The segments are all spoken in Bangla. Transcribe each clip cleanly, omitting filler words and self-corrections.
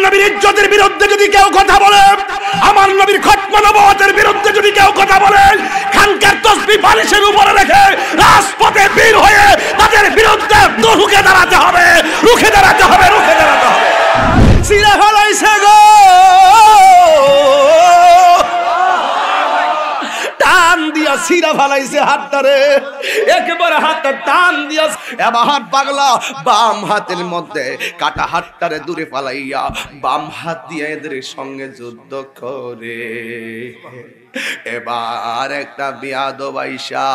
নবীর ইজ্জতের বিরুদ্ধে যদি কেউ কথা বলে, আমার নবীর খতম নবুয়তের বিরুদ্ধে যদি কেউ কথা বলে, খানকার তসবিহ বালিশের উপরে রেখে রাজপথে বের হয়ে তাদের বিরুদ্ধে রুখে দাঁড়াতে হবে, রুখে দাঁড়াতে হবে, রুখে দাঁড়াতে হবে। সিরা ফলাইছে গো, টান দিয়া সিরা ফলাইছে হাতটারে, একেবারে হাতটা টান দিয়া এবার পাগলা বাম হাতের মধ্যে কাটা হাতটারে দূরে ফালাইয়া বাম হাত দিয়ে এদের সঙ্গে যুদ্ধ করে। এবার একটা বিয়াদব আইসা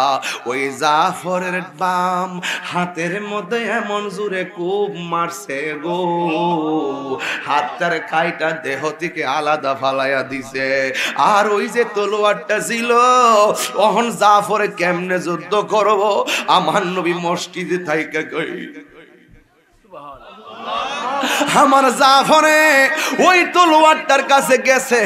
ওই জাফরের বাম হাতের মধ্যে এমন জোরে কোপ মারছে গো, হাতটার কাইটা দেহ থেকে আলাদা ফালাইয়া দিছে। আর ওই যে তলোয়ারটা ছিল, ওহন জাফরে কেমনে যুদ্ধ করব? আমার নবী মসজিদে থাইকা কই, আমার জাফরে ওই তলোয়ারটার কাছে গেছে,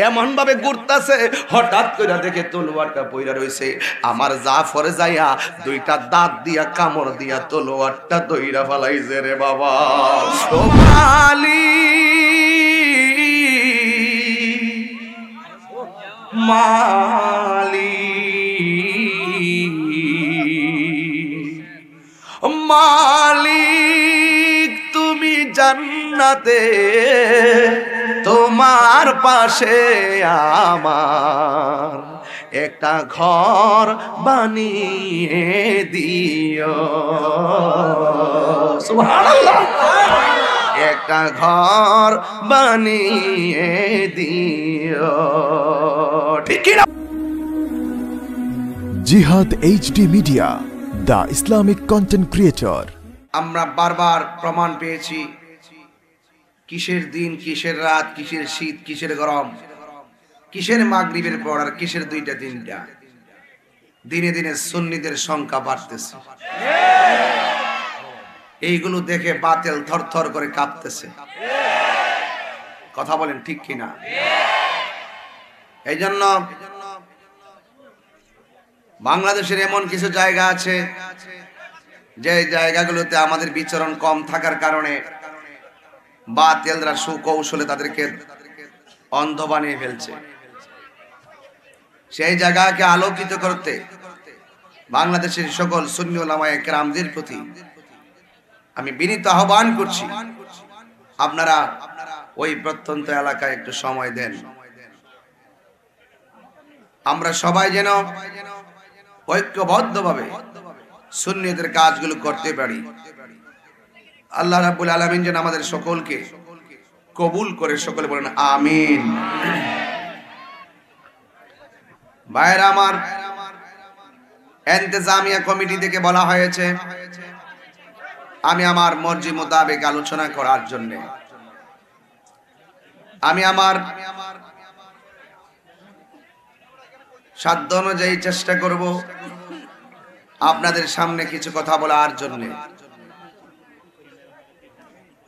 এমন ভাবে ঘুরতাছে, হঠাৎ করে দেখে তলোয়ারটা পইরা রইছে। আমার জাফরে যাইয়া দুইটা দাঁত দিয়া কামড় দিয়া তলোয়ারটা দইরা ফেলাইছে রে বাবা। ও মালিক তুমি জান্নাতে তোমার পাশে আমার একটা ঘর বানিয়ে দিও, সুবহানাল্লাহ, একটা ঘর বানিয়ে দিও, ঠিক কি না? জিহাদ HD media, the Islamic content creator. আমরা বারবার প্রমাণ পেয়েছি কিসের দিন, কিসের রাত, কিসের শীত, কিসের গরম, কিসের মাগরিবের পর আর কিসের দুইটা তিনটা। দিনে দিনে সুন্নিদের সংখ্যা বাড়তেছে, এইগুলো দেখে বাতিল থরথর করে কাঁপতেছে। কথা বলেন ঠিক কিনা? এই জন্য বাংলাদেশের এমন কিছু জায়গা আছে যে জায়গাগুলোতে আমাদের বিচরণ কম থাকার কারণে বাতিলরা সুকৌশলে তাদেরকে অন্ধ বানিয়ে ফেলছে। সেই জায়গাকে আলোকিত করতে বাংলাদেশের সকল সুন্নি উলামায়ে কেরামদের প্রতি আমি বিনীত আহ্বান করছি, আপনারা ওই প্রত্যন্ত এলাকায় একটু সময় দেন। আমরা সবাই যেন ঐক্যবদ্ধভাবে সুন্নিদের কাজগুলো করতে পারি। আল্লাহ রাব্বুল আলামিন যেন আমাদের সকলকে কবুল করে, সকলে বলেন আমিন। ভাইরা আমার, ইন্তেজামিয়া কমিটি থেকে বলা হয়েছে আমি আমার মর্জি মোতাবেক আলোচনা করার জন্য। আমি আমার সাধ্য অনুযায়ী চেষ্টা করব আপনাদের সামনে কিছু কথা বলার জন্য।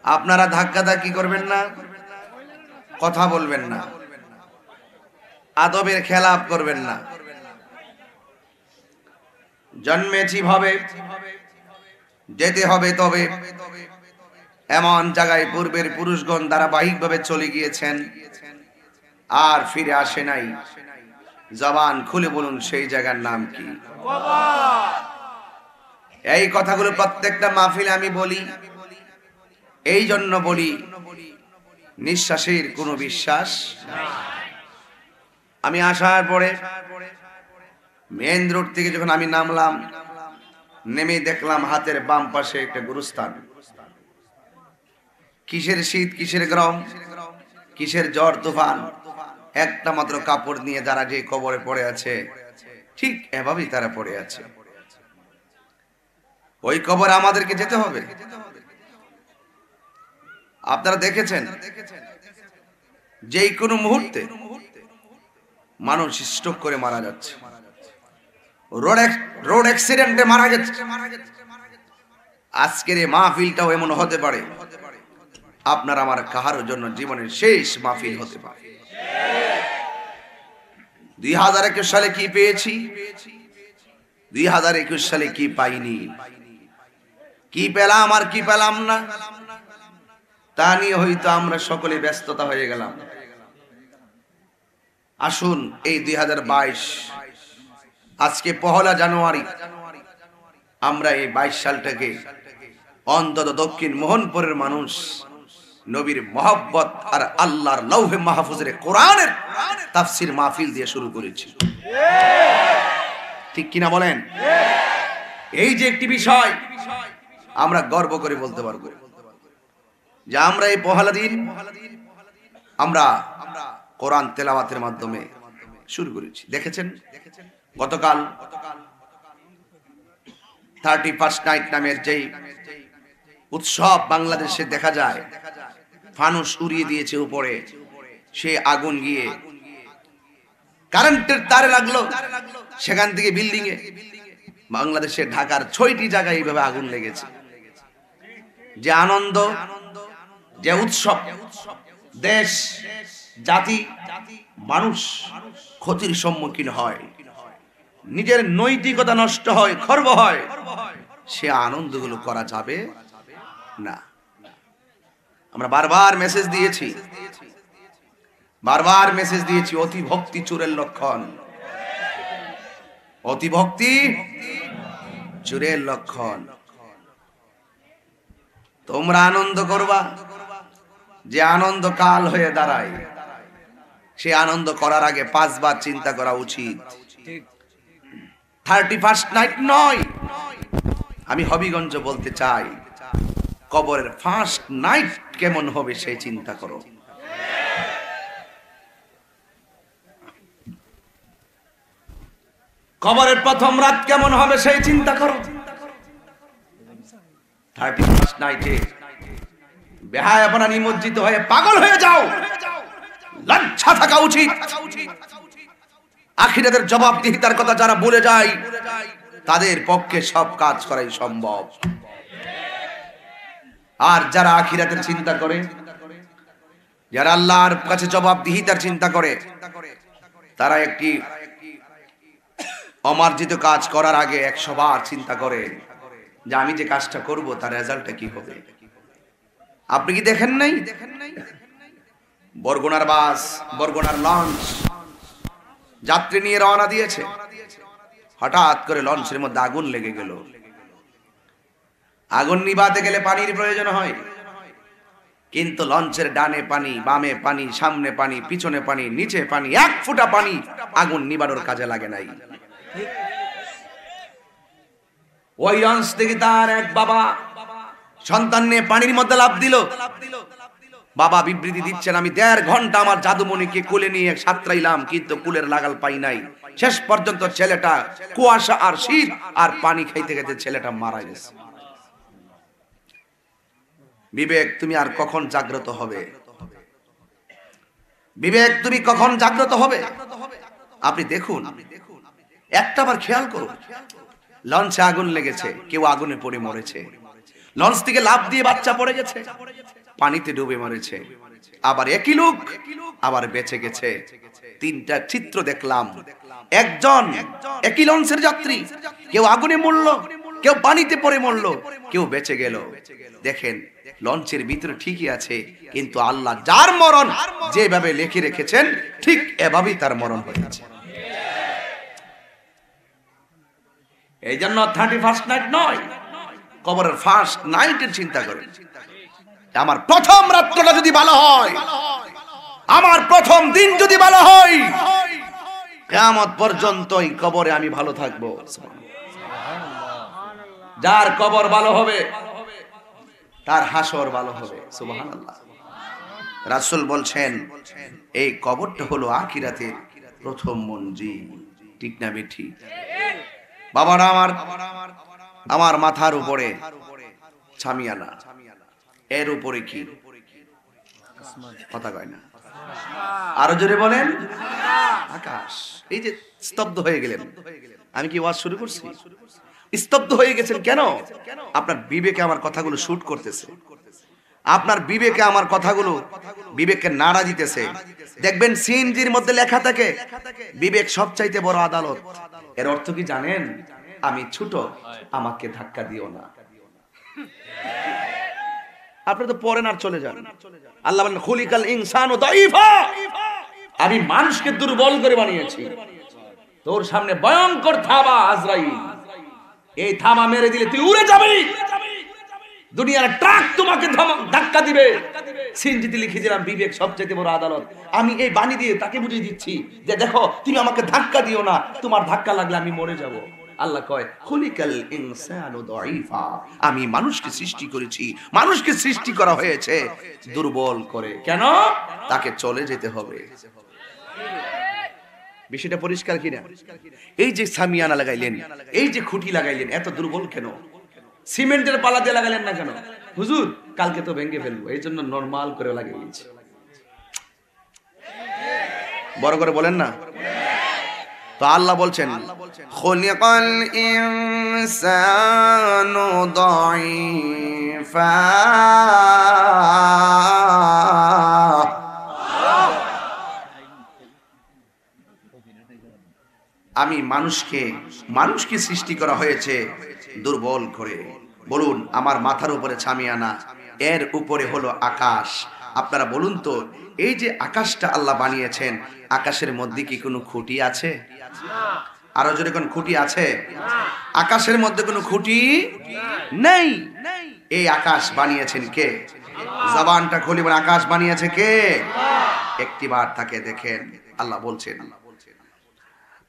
আপনারা ধাক্কাধাক্কি করবেন না, কথা বলবেন না, আদবের খেলাপ করবেন না। জন্মেছি ভাবে যেতে হবে, তবে এমন জায়গায় পূর্বের পুরুষগণ ধারাবাহিকভাবে চলে গিয়েছেন আর ফিরে আসে নাই। জবান খুলে বলুন সেই জায়গার নাম কি? এই কথাগুলো প্রত্যেকটা মাহফিলে আমি বলি, এই জন্য বলি নিঃশ্বাসের কোনো বিশ্বাস নাই। আমি আসার পরে মেইন রোড থেকে যখন আমি নামলাম, নেমে দেখলাম হাতের বাম পাশে একটা গুরুস্থান। কিসের শীত, কিসের গরম, কিসের ঝড় তুফান, একটা মাত্র কাপড় নিয়ে যারা যে কবরে পড়ে আছে, ঠিক এভাবেই তারা পড়ে আছে। ওই কবরে আমাদেরকে যেতে হবে। আপনারা দেখেছেন যে কোনো মুহূর্তে মানুষ স্ট্রোক করে মারা যাচ্ছে, রোড অ্যাক্সিডেন্টে মারা গেছে। আজকের এই মাহফিলটাও এমন হতে পারে আপনার আমার কাহার জন্য জীবনের শেষ মাহফিল হতে পারে। 2021 সালে কি পেয়েছি, 2021 সালে কি পাইনি, কি পেলাম আর কি পেলাম না, তা নিয়ে হয়তো আমরা সকলে ব্যস্ততা হয়ে গেলাম। আসুন এই 2022 আজকে 1 জানুয়ারি আমরা এই 22 সালটাকে অন্তত দক্ষিণ মোহনপুরের মানুষ নবীর মহব্বত আর আল্লাহর লৌহে মাহফুজের কোরআনের তাফসীর মাহফিল দিয়ে শুরু করেছি, ঠিক কিনা বলেন? এই যে একটি বিষয় আমরা গর্ব করে বলতে পারবো যে আমরা এই 1 দিন আমরা কোরআন তেলাওয়াতের মাধ্যমে শুরু করেছি। দেখেছেন গতকাল 31st নাইট নামের যেই উৎসব বাংলাদেশে দেখা যায়, ফানুস উড়িয়ে দিয়েছে উপরে, সে আগুন গিয়ে কারেন্টের তারে লাগলো, সেখান থেকে বিল্ডিং এ বাংলাদেশের ঢাকার 6টি জায়গায় এইভাবে আগুন লেগেছে। যে আনন্দ, যে উৎসব, দেশ জাতি মানুষ ক্ষতির সম্মুখীন হয়, নিজের নৈতিকতা নষ্ট হয়, খর্ব হয়, সে আনন্দগুলো করা যাবে না। আমরা বারবার মেসেজ দিয়েছি, অতি ভক্তি চোরের লক্ষণ, অতি ভক্তি চোরের লক্ষণ। তোমরা আনন্দ করবা, যে আনন্দ কাল হয়ে দাঁড়ায়, সে আনন্দ করার আগে 5 বার চিন্তা করা উচিত। 31st নাইট নয়, আমি হবিগঞ্জ বলতে চাই, কবরের ফার্স্ট নাইট কেমন হবে সেই চিন্তা করো। কবরের প্রথম রাত কেমন হবে সেই চিন্তা করো। 31st নাইটে বেহায়াপনা নিমজ্জিত হয়ে পাগল হয়ে যাও, লজ্জা থাকা উচিত। আখিরাতের জবাবদিহিতার কথা যারা বলে যায়, তাদের পক্ষে সব কাজ করাই সম্ভব। আর যারা আখিরাতের চিন্তা করে, যারা আল্লাহর কাছে জবাবদিহিতার চিন্তা করে, তারা একটি অমার্জিত কাজ করার আগে 100 বার চিন্তা করে যে আমি যে কাজটা করব তার রেজাল্টটা কি হবে। আপনি কি দেখেন নাই বরগুনার বাস, বরগুনার লঞ্চ যাত্রী নিয়ে রওনা দিয়েছে, হঠাৎ করে লঞ্চের মধ্যে আগুন লেগে গেল। আগুন নিভাতে গেলে পানির প্রয়োজন হয়, কিন্তু লঞ্চের ডানে পানি, বামে পানি, সামনে পানি, পিছনে পানি, নিচে পানি, 1 ফোঁটা পানি আগুন নিবানোর কাজে লাগে নাই। ওই লঞ্চ থেকে তার এক বাবা সন্তান নিয়ে পানির মধ্যে লাফ দিল। বাবা বিবৃতি দিচ্ছেন, আমি 1.5 ঘন্টা আমার জাদুমণিকে কোলে নিয়ে সাঁতরাইলাম, কিন্তু কুলের লাগাল পাই নাই। শেষ পর্যন্ত ছেলেটা কুয়াশা আর শীত আর পানি খাইতে খাইতে ছেলেটা মারা গেছে। বিবেক, তুমি আর কখন জাগ্রত হবে? বিবেক, তুমি কখন জাগ্রত হবে? আপনি দেখুন, একটাবার খেয়াল করুন, লঞ্চে আগুন লেগেছে, কেউ আগুনে পড়ে মরেছে, লঞ্চ থেকে লাফ দিয়ে বাচ্চা পড়ে গেছে, পানিতে ডুবে মরেছে, আবার একই লোক আবার বেঁচে গেছে। 3টা চিত্র দেখলাম। একজন একই লঞ্চের যাত্রী, কেউ আগুনে মরল, কেউ পানিতে পড়ে মরল, কেউ বেঁচে গেল। দেখেন, লঞ্চের ভিতরে ঠিকই আছে, কিন্তু আল্লাহ যার মরণ যেভাবে লিখে রেখেছেন ঠিক এভাবেই তার মরণ হয়েছে। এই জন্য 31st নাইট নয়, কবরের ফার্স্ট নাইটের চিন্তা করেন। আমার প্রথম রাতটা যদি ভালো হয়, আমার প্রথম দিন যদি ভালো হয়, কিয়ামত পর্যন্ত এই কবরে আমি ভালো থাকবো। যার কবর ভালো হবে তার হাসর ভালো হবে। সুবহানাল্লাহ। রাসূল বলছেন, এই কবরটা হলো আখিরাতের প্রথম মঞ্জিল। ঠিক না বেঠি? বাবারা আমার, আমার মাথার উপরে ছামিয়ানা, এর উপরে কি? কথা কয় না, আরো জোরে বলেন। আকাশ। এই যে স্তব্ধ হয়ে গেলেন, আমি কি ওয়াজ শুরু করছি? স্তব্ধ হয়ে গেছেন কেন? আপনার বিবেকে আমার কথাগুলো শুট করতেছে, আপনার বিবেকে আমার কথাগুলো বিবেককে নাড়া দিতেছে। দেখবেন সিএনজির মধ্যে লেখা থাকে বিবেক সবচাইতে বড় আদালত। এর অর্থ কি জানেন? আমি ছোট, আমাকে ধাক্কা দিও না। আপনি তো পড়েন আর চলে যান। আল্লাহ বলেন খুলিকাল ইনসানু দাঈফা, আমি মানুষকে দুর্বল করে বানিয়েছি। তোর সামনে ভয়ঙ্কর থাবা আজরাইল, এই থাবা মেরে দিলে তুই উড়ে যাবি, দুনিয়ার ট্রাক তোমাকে ধাক্কা দিবে। সিনজিতে লিখেছিলাম বিবেক সবচেয়ে বড় আদালত। আমি এই বাণী দিয়ে তাকে বুঝিয়ে দিচ্ছি যে দেখো তুমি আমাকে ধাক্কা দিও না, তোমার ধাক্কা লাগলে আমি মরে যাব। আল্লাহ কয় খুলিকাল ইনসানু দাঈফা, আমি মানুষকে সৃষ্টি করেছি, মানুষকে সৃষ্টি করা হয়েছে দুর্বল করে। কেন? তাকে চলে যেতে হবে। বিষয়টা পরিষ্কার কিনা? এই যে সামিয়ানা লাগাইলেন, এই যে খুঁটি লাগাইলেন, এত দুর্বল কেন? সিমেন্টের পালা দিয়ে লাগালেন না কেন? হুজুর কালকে তো ভেঙে ফেলবো, এই জন্য নরমাল করে লাগিয়েছি। বড় করে বলেন না তো। আল্লাহ বলছেন খুলিকাল ইনসানু দাঈফা, আমি মানুষকে সৃষ্টি করা হয়েছে দুর্বল করে। বলুন আমার মাথার উপরে ছামিয়ানা, এর উপরে হলো আকাশ। আপনারা বলুন তো, এই যে আকাশটা আল্লাহ বানিয়েছেন, আকাশের মধ্যে কি কোনো খুঁটি আছে? আরো জোরে কোন খুঁটি আছে? আকাশের মধ্যে কোনো খুঁটি নেই। এই আকাশ বানিয়েছেন কে? জবানটা খুলি বলে আকাশ বানিয়েছে কে? একটিবার তাকে দেখেন। আল্লাহ বলছেন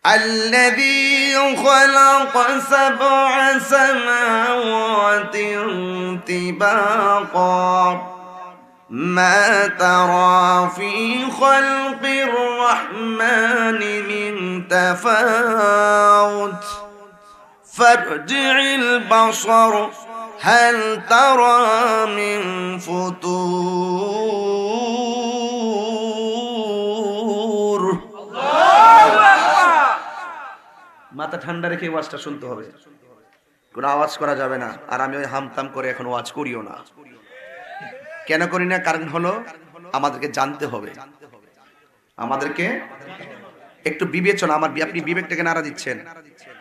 الذي خلق سبع سماوات طباقا ما ترى في خلق الرحمن من تفاوت فارجع البصر هل ترى من فطور। মাথা ঠান্ডা রেখে ওয়াজটা শুনতে হবে, কোনো আওয়াজ করা যাবে না। আর আমি ওই হামতাম করে এখন ওয়াজ করিও না। কেন করি না? কারণ হলো আমাদেরকে জানতে হবে, আমাদেরকে একটু বিবেচনা। আপনি বিবেকটাকে নাড়া দিচ্ছেন,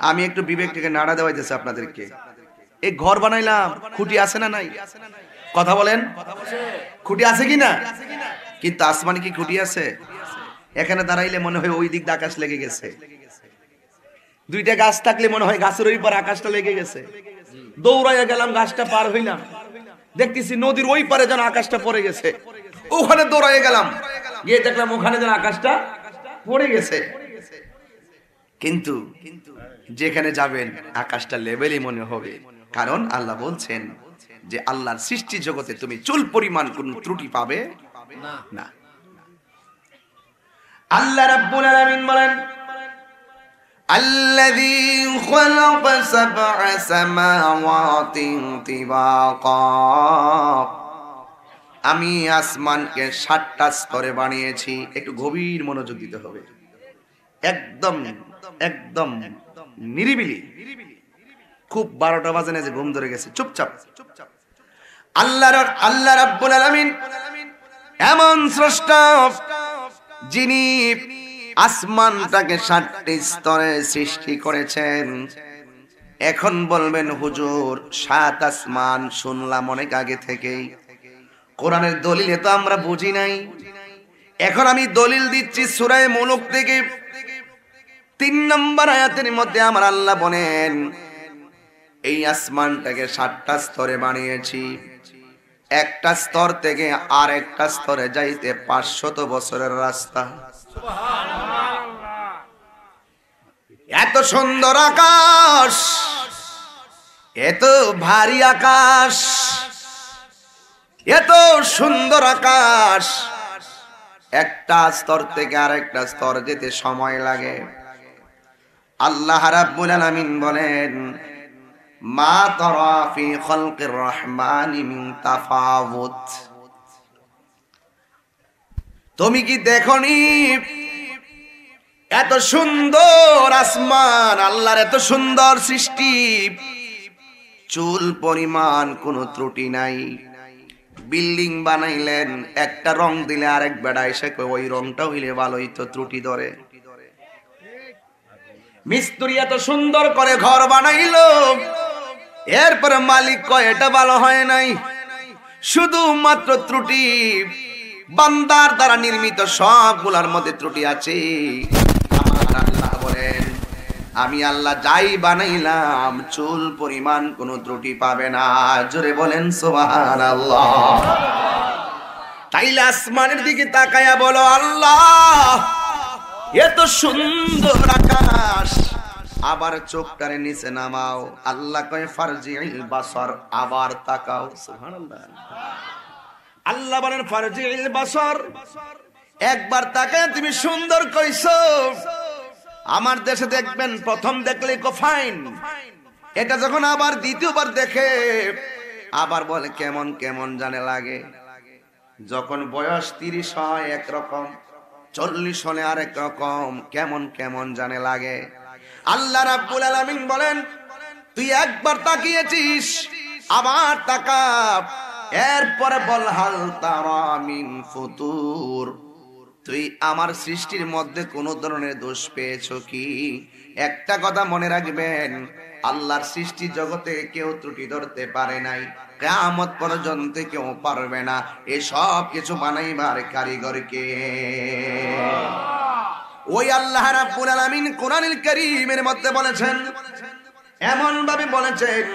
আমি একটু বিবেকটাকে নাড়া দেওয়াইতেছি আপনাদেরকে। এই ঘর বানাইলাম, খুঁটি আছে না নাই? কথা বলেন, খুঁটি আছে কি না? কিন্তু আসমানে কি খুঁটি আছে? এখানে দাঁড়াইলে মনে হয় ওই দিক দিয়ে আকাশ লেগে গেছে। দুইটা গাছ থাকলে মনে হয় গাছের ওই পারে আকাশটা লেগে গেছে। দৌড়াইয়া গেলাম, গাছটা পার হইলাম, দেখতেছি নদীর ওই পারে যেন আকাশটা পড়ে গেছে। ওখানে দৌড়াইয়া গেলাম, গিয়ে দেখলাম ওখানে যেন আকাশটা পড়ে গেছে। কিন্তু যেখানে যাবেন আকাশটা লেভেলই মনে হবে, কারণ আল্লাহ বলছেন যে আল্লাহর সৃষ্টি জগতে তুমি চুল পরিমাণ কোন ত্রুটি পাবে না। আল্লাহ রাব্বুল আলামিন বলেন الذي خلق سبع سماوات طباقا, আমি আসমানকে 7টা স্তরে বানিয়েছি। একটু গভীর মনোযোগ দিতে হবে, একদম একদম নিরিবিলি। খুব 12টা বাজে না যে ঘুম ধরে গেছে, চুপচাপ। আল্লাহ রাব্বুল আলামিন এমন স্রষ্টা যিনি আসমানটাকে 7টি স্তরে সৃষ্টি করেছেন। এখন বলবেন হুজুর 7 আসমান শুনলাম অনেক আগে থেকেই, কোরআনের দলিলে তো আমরা বুঝি নাই। এখন আমি দলিল দিচ্ছি সূরা মুলক থেকে 3 নম্বর আয়াতের মধ্যে আমার আল্লাহ বলেন এই আসমানটাকে 7টা স্তরে বানিয়েছি। একটা স্তর থেকে আরেকটা স্তরে যাইতে 500 বছরের রাস্তা। এত সুন্দর আকাশ, এত ভারী আকাশ, এত সুন্দর আকাশ, একটা স্তর থেকে আরেকটা স্তর যেতে সময় লাগে। আল্লাহ রাব্বুল আলামিন বলেন মা তারা ফি খালকির রহমানি মিন তাফাউত, তুমি কি দেখনি এত সুন্দর আসমান, আল্লাহর এত সুন্দর সৃষ্টি, চুল পরিমাণ কোনো ত্রুটি নাই। বিল্ডিং বানাইলেন, একটা রং দিলে আরেক বেড়া এসে ওই রংটা হইলে ভালো হইতো, ত্রুটি ধরে। মিস্ত্রি এত সুন্দর করে ঘর বানাইলো, এরপরে মালিক কয় এটা ভালো হয় নাই, শুধুমাত্র ত্রুটি, বান্দার দ্বারা নির্মিত সবগুলোর মধ্যে ত্রুটি আছে। আমার আল্লাহ বলেন, আমি আল্লাহ যাই বানাইলাম চুল পরিমাণ কোনো ত্রুটি পাবে না। জোরে বলেন সুবহানাল্লাহ। তাইলে আসমানের দিকে তাকায়া বলো, আল্লাহ এত সুন্দর আকাশ, আবার চোখটারে নিচে নামাও। আল্লাহ কয় ফারজিল বাসার, আবার তাকাও। সুবহানাল্লাহ। আল্লাহ বলেন ফারজিল বাসার, একবার তাকায় তুমি সুন্দর কইছো। আমার দেশে দেখবেন প্রথম দেখলে ফাইন, এটা যখন আবার দ্বিতীয়বার দেখে আবার বলে কেমন কেমন জানে লাগে। যখন বয়স 30 হয় একরকম, 40 হলে আরেক রকম, কেমন কেমন জানে লাগে। আল্লাহ রাব্বুল আলামিন বলেন, তুই একবার তাকিয়েছিস, আবার তাকা, এরপরে বল হাল তারা মিন ফুতুর, তুই আমার সৃষ্টির মধ্যে কোন ধরনের দোষ পেয়েছো কি? একটা কথা মনে রাখবেন, আল্লাহর সৃষ্টি জগতে কেউ ত্রুটি ধরতে পারে নাই, কিয়ামত পর্যন্ত কেউ পারবে না। এই সব কিছু বানাইবার কারিগর কে? ওই আল্লাহ রাব্বুল আলামিন কোরআনুল কারীমের মধ্যে বলেছেন, এমন ভাবে বলেছেন,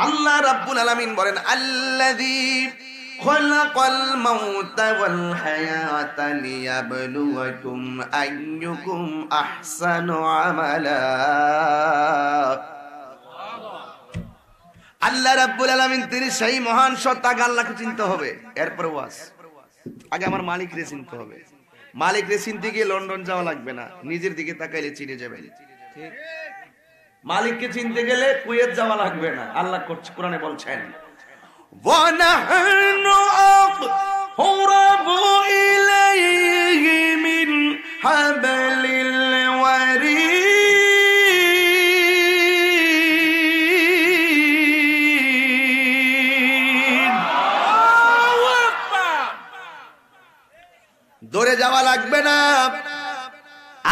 আল্লাহ রাব্বুল আলামিন বলেন, আল্লাযী খালাকাল মাউতা ওয়াল হায়াতা লিয়াবলুয়াকুম আইয়ুকুম আহসানু আমালা। আল্লাহ রাব্বুল আলামিন তিনি সেই মহান সত্তা। আল্লাহকে চিনতে হবে, এরপর ওয়াজ। আগে আমার মালিককে চিনতে হবে। মালিককে চিনতে গিয়ে লন্ডন যাওয়া লাগবে না, নিজের দিকে তাকাইলে চিনে যাবেন। ঠিক? মালিককে চিনতে গেলে কুয়েত যাওয়া লাগবে না। আল্লাহ কোরআনে বলছেন, وَنَحْنُ أَقْرَبُ إِلَيْهِ مِنْ حَبْلِ الْوَرِيدِ। দৌড়ে যাওয়া লাগবে না,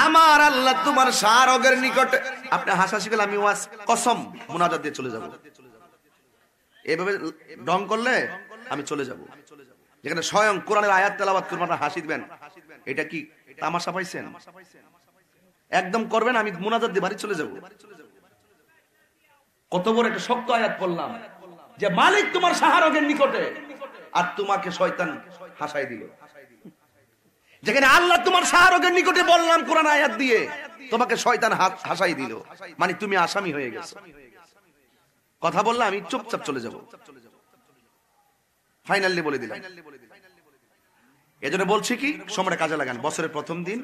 আমার আল্লাহ তোমার শারগের নিকটে। আপনি হাসাহাসি করলে আমি ওয়াজ কসম মুনাজাত দিয়ে চলে যাব। এভাবে ঢং করলে আমি চলে যাব। যেখানে স্বয়ং কোরআনের আয়াত তেলাওয়াত করবেন, হাসি দিবেন, এটা কি তামাশা পাইছেন? একদম করবেন, আমি মুনাজাত দিয়ে বাড়ি চলে যাব। কত বড় একটা শক্ত আয়াত পড়লাম যে মালিক তোমার শাহরগের নিকটে, আর তোমাকে শয়তান হাসাই দিল। যেখানে আল্লাহ তোমার শাহরগের নিকটে বললাম কোরআন আয়াত দিয়ে, তোমাকে শয়তান হাসাই দিল, মানে তুমি আসামি হয়ে গেছো। কথা বললে আমি চুপচাপ চলে যাব। ফাইনালি বলে দিলাম। এজন্য বলছি কি, সময়টা কাজে লাগান। বছরের প্রথম দিন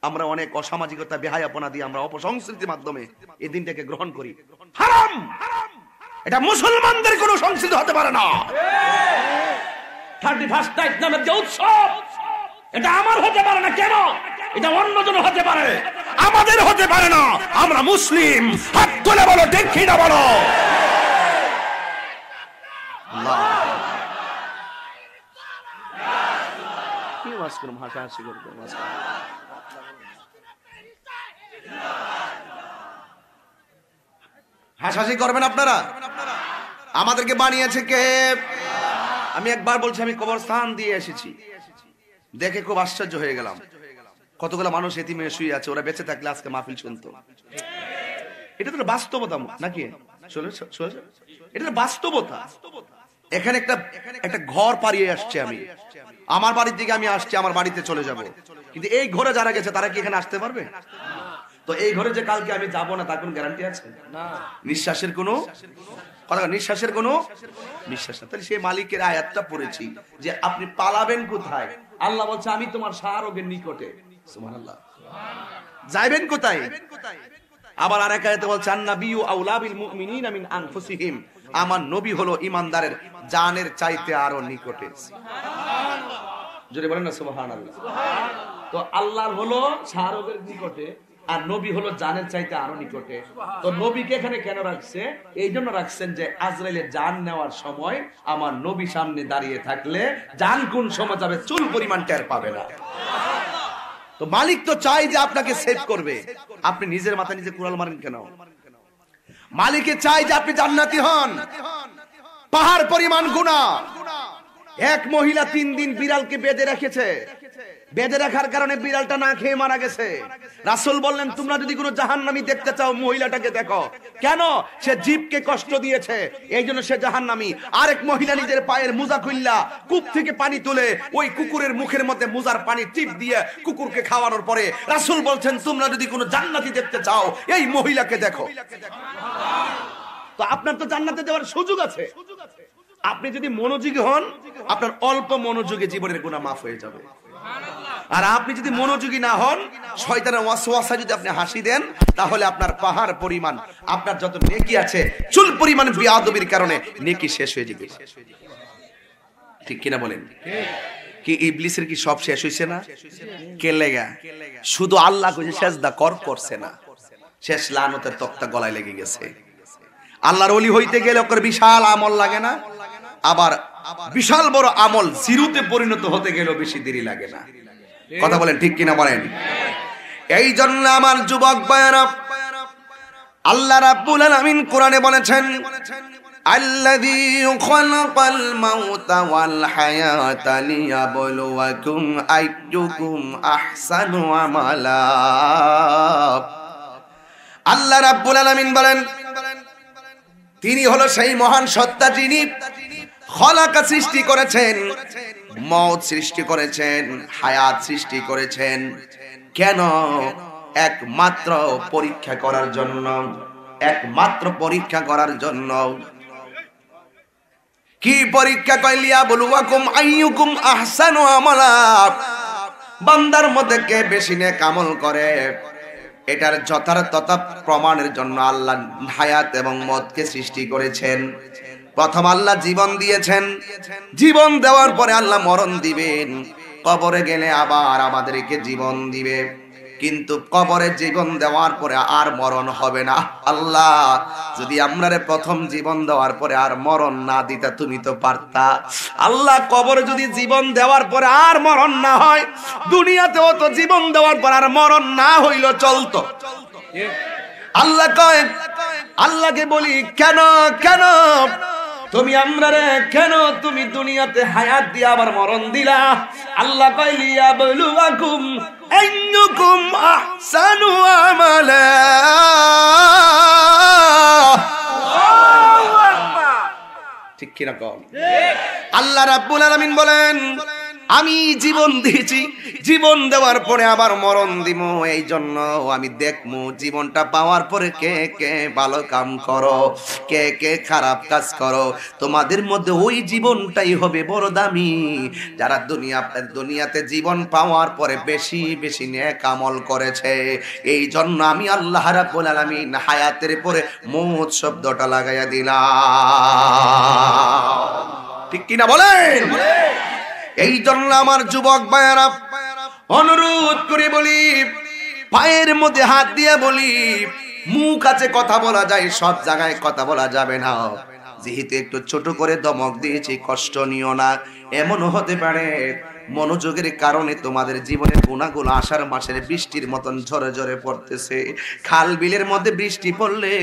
আমরা অনেক অসামাজিকতা, বেহায়াপনা দিয়ে আমরা অপসংস্কৃতির মাধ্যমে এই দিনটাকে গ্রহণ করি। হারাম, এটা মুসলমানদের কোনো সংস্কৃতি হতে পারে না। 31st নাইট নামের যে উৎসব, এটা আমার হতে পারে না। কেন? এটা অন্যজন হতে পারে, আমাদের হতে পারে না। আমরা মুসলিম। হাত তুলে বলো ঠিক না বলো। কি ওয়াজ করুম, হাসাহাসি করবো, হাসাহাসি করবেন আপনারা? আমাদেরকে বানিয়েছে কে? আমি একবার বলছি, আমি কবরস্থান দিয়ে এসেছি, দেখে খুব আশ্চর্য হয়ে গেলাম। কতগুলো মানুষ এতিম হয়ে শুয়ে আছে, ওরা বেঁচে থাকলে আজকে মাহফিল শুনতো। এটা তো বাস্তবতা নাকি? এটা বাস্তবতা। এখানে একটা ঘর পাড়িয়ে আসছে, আমি আমার বাড়ির দিকে আমি আসছি, আমার বাড়িতে চলে যাব, কিন্তু এই ঘরে যারা গেছে তারা কি এখানে আসতে পারবে? তো এই ঘরে যে কালকে আমি যাব না, তার কোনো গ্যারান্টি আছে? নিঃশ্বাসের কোনো কথা, নিঃশ্বাসের কোনো বিশ্বাস না। তাহলে সেই মালিকের আয়াতটা পড়েছি যে আপনি পালাবেন কোথায়? আল্লাহ বলছে আমি তোমার শাহরগের নিকটে। সুবহানাল্লাহ। যাইবেন কোথায়? আবার আরেক আয়াতে বলছে আন-নাবিয়্যু আওলা বিল মুমিনিনা মিন আনফুসিহিম, আমার নবী হলো ঈমানদারের জানের চাইতে আরো নিকটে। সুবহানাল্লাহ। জোরে বলেন না সুবহানাল্লাহ। তো আল্লাহর হলো শাহরগের নিকটে, আর নবী হলো জানের চাইতে আরো নিকটে। তো নবীকে এখানে কেন রাখছে? এই জন্য রাখছেন যে আজরাইলের জান নেওয়ার সময় আমার নবী সামনে দাঁড়িয়ে থাকলে জান কোন সময় যাবে চুল পরিমাণ টের পাবে না। তো মালিক তো চাই যে আপনাকে সেভ করবে, আপনি নিজের মাথায় নিজে কুড়াল মারেন কেন? মালিকে চাই যে আপনি জান্নাতি হন। পাহাড় পরিমাণ গুনাহ, এক মহিলা 3 দিন বিড়ালকে বেঁধে রেখেছে, বেঁধে রাখার কারণে বিড়ালটা না খেয়ে মারা গেছে। রাসূল বললেন তোমরা যদি কোনো জাহান্নামী দেখতে চাও মহিলাটাকে দেখো। কেন? সে জীবকে কষ্ট দিয়েছে, এই জন্য সে জাহান্নামী। আরেক মহিলা নিজের পায়ের মোজা খুললা কূপ থেকে পানি তুলে ওই কুকুরের মুখের মধ্যে মোজার পানি টিপ দিয়ে কুকুরকে খাওয়ানোর পরে রাসূল বলছেন তোমরা যদি কোনো জান্নাতি দেখতে চাও এই মহিলাকে দেখো। তো আপনার তো জান্নাতে যাওয়ার সুযোগ আছে। আপনি যদি মনোযোগী হন আপনার অল্প মনোযোগে জীবনের গুনাহ মাফ হয়ে যাবে। আর আপনি যদি মনোযোগী না হন, শয়তানের ওয়াসওয়াসা যদি আপনি হাসি দেন, তাহলে আপনার পাহাড় পরিমাণ আপনার যত নেকি আছে চুল পরিমাণ বিয়াদবির কারণে নেকি শেষ হয়ে যাবে। ঠিক কিনা বলেন? কি ইবলিসের কি সব শেষ হইছে না? কে লেগা? শুধু আল্লাহ কইছে সেজদা করছে না, শেষ লানতের তক্তা গলায় লেগে গেছে। আল্লাহর ওলি হইতে গেলে ওর বিশাল আমল লাগে না? আবার বিশাল বড় আমল জিরোতে পরিণত হতে গেলেও বেশি দেরি লাগে না। কথা বলেন ঠিক কিনা বলেন? এই জন্য আমার যুবক ভাইরা, আল্লাহ রাব্বুল আলামিন কোরআনে বলেছেন আল্লাযী খালাকাল মাউতা ওয়াল হায়াতা লিয়াবলুয়াকুম আইয়ুকুম আহসানু আমালা। আল্লাহ রাব্বুল আলামিন বলেন তিনি হলো সেই মহান সত্তা যিনি খলাকা সৃষ্টি করেছেন, মওত সৃষ্টি করেছেন, হায়াত সৃষ্টি করেছেন। কেন? একমাত্র পরীক্ষা করার জন্য, একমাত্র পরীক্ষা করার জন্য। কি পরীক্ষা? কইলিয়া বলুয়াকুম আইয়ুকুম আহসানু আমালা। বান্দার মধ্যে কে বেশি নেক আমল করে এটার যথার্থতা প্রমাণের জন্য আল্লাহ হায়াত এবং মওতকে সৃষ্টি করেছেন। প্রথম আল্লাহ জীবন দিয়েছেন, জীবন দেওয়ার পরে আল্লাহ মরণ দিবেন। কবরে গেলে আবার আমাদেরকে জীবন দিবে, কিন্তু কবরে জীবন দেওয়ার পরে আর মরণ হবে না। আল্লাহ যদি আমরারে প্রথম জীবন দেওয়ার পরে আর মরণ না দিতা তুমি তো পারতা। আল্লাহ কবরে যদি জীবন দেওয়ার পরে আর মরণ না হয়, দুনিয়াতেও তো জীবন দেওয়ার পর আর মরণ না হইল চলতো। আল্লাহ কয়, আল্লাহকে বলি কেন কেন তুমি আমরারে কেন তুমি দুনিয়াতে হায়াত দিয়া আবার মরণ দিলা? আল্লাহ কয় লিয়াবলুয়াকুম আইয়ুকুম আহসানু আমালা। ঠিক কি রকম? আল্লাহ রাব্বুল আলামিন বলেন আমি জীবন দিয়েছি, জীবন দেওয়ার পরে আবার মরণ দিব, এই জন্য আমি দেখবো জীবনটা পাওয়ার পরে কে কে ভালো কাম করো, কে কে খারাপ কাজ করো। তোমাদের মধ্যে ওই জীবনটাই হবে বড় দামি যারা দুনিয়াতে জীবন পাওয়ার পরে বেশি বেশি নেক আমল করেছে। এই জন্য আমি আল্লাহ রাব্বুল আলামিন হায়াতের পরে মওত শব্দটা লাগাইয়া দিলাম। ঠিক কিনা বলেন? এই জন্য আমার যুবক ভাইয়েরা অনুরোধ করে বলি, পায়ের মধ্যে হাত দিয়ে বলি, মুখ আছে কথা বলা যায়, সব জায়গায় কথা বলা যাবে না। যেহেতু একটু ছোট করে ধমক দিয়েছি, কষ্ট নিও না। এমনও হতে পারে মনোযোগের কারণে তোমাদের জীবনে গুণাগুলো আষাঢ় মাসের বৃষ্টির মতন ঝরে ঝরে পড়তেছে। খাল বিলের মধ্যে বৃষ্টি পড়লে,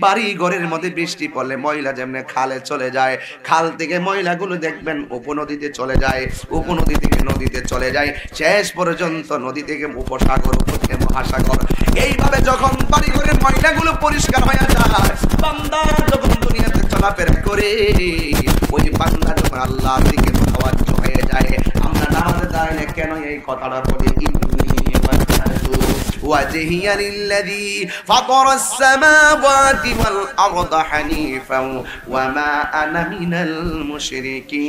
বাড়ি ঘরের মধ্যে বৃষ্টি পড়লে ময়লা যেমন খালে চলে যায়, খাল থেকে ময়লাগুলো দেখবেন উপনদীতে চলে যায়, উপনদী থেকে নদীতে চলে যায়, শেষ পর্যন্ত নদী থেকে উপসাগর, উপর থেকে মহাসাগর। এইভাবে যখন বাড়ি ঘরের ময়লাগুলো পরিষ্কার হয়ে যায়, বান্দা যখন দুনিয়াতে চলাফেরা করে, ওই বান্দা যখন আল্লাহর দিকে মুতাওয়াজ্জিহ হয়ে যায়। আমরা নামাজে দাঁড়ালে কেন এই কথাটা বলি? ইন্নী ওয়াজহাতু ওয়াজহিয়া লিল্লাযী ফাতারাস সামাওয়াতি ওয়াল আরদা হানিফান ওয়া মা আনা মিনাল মুশরিকিন।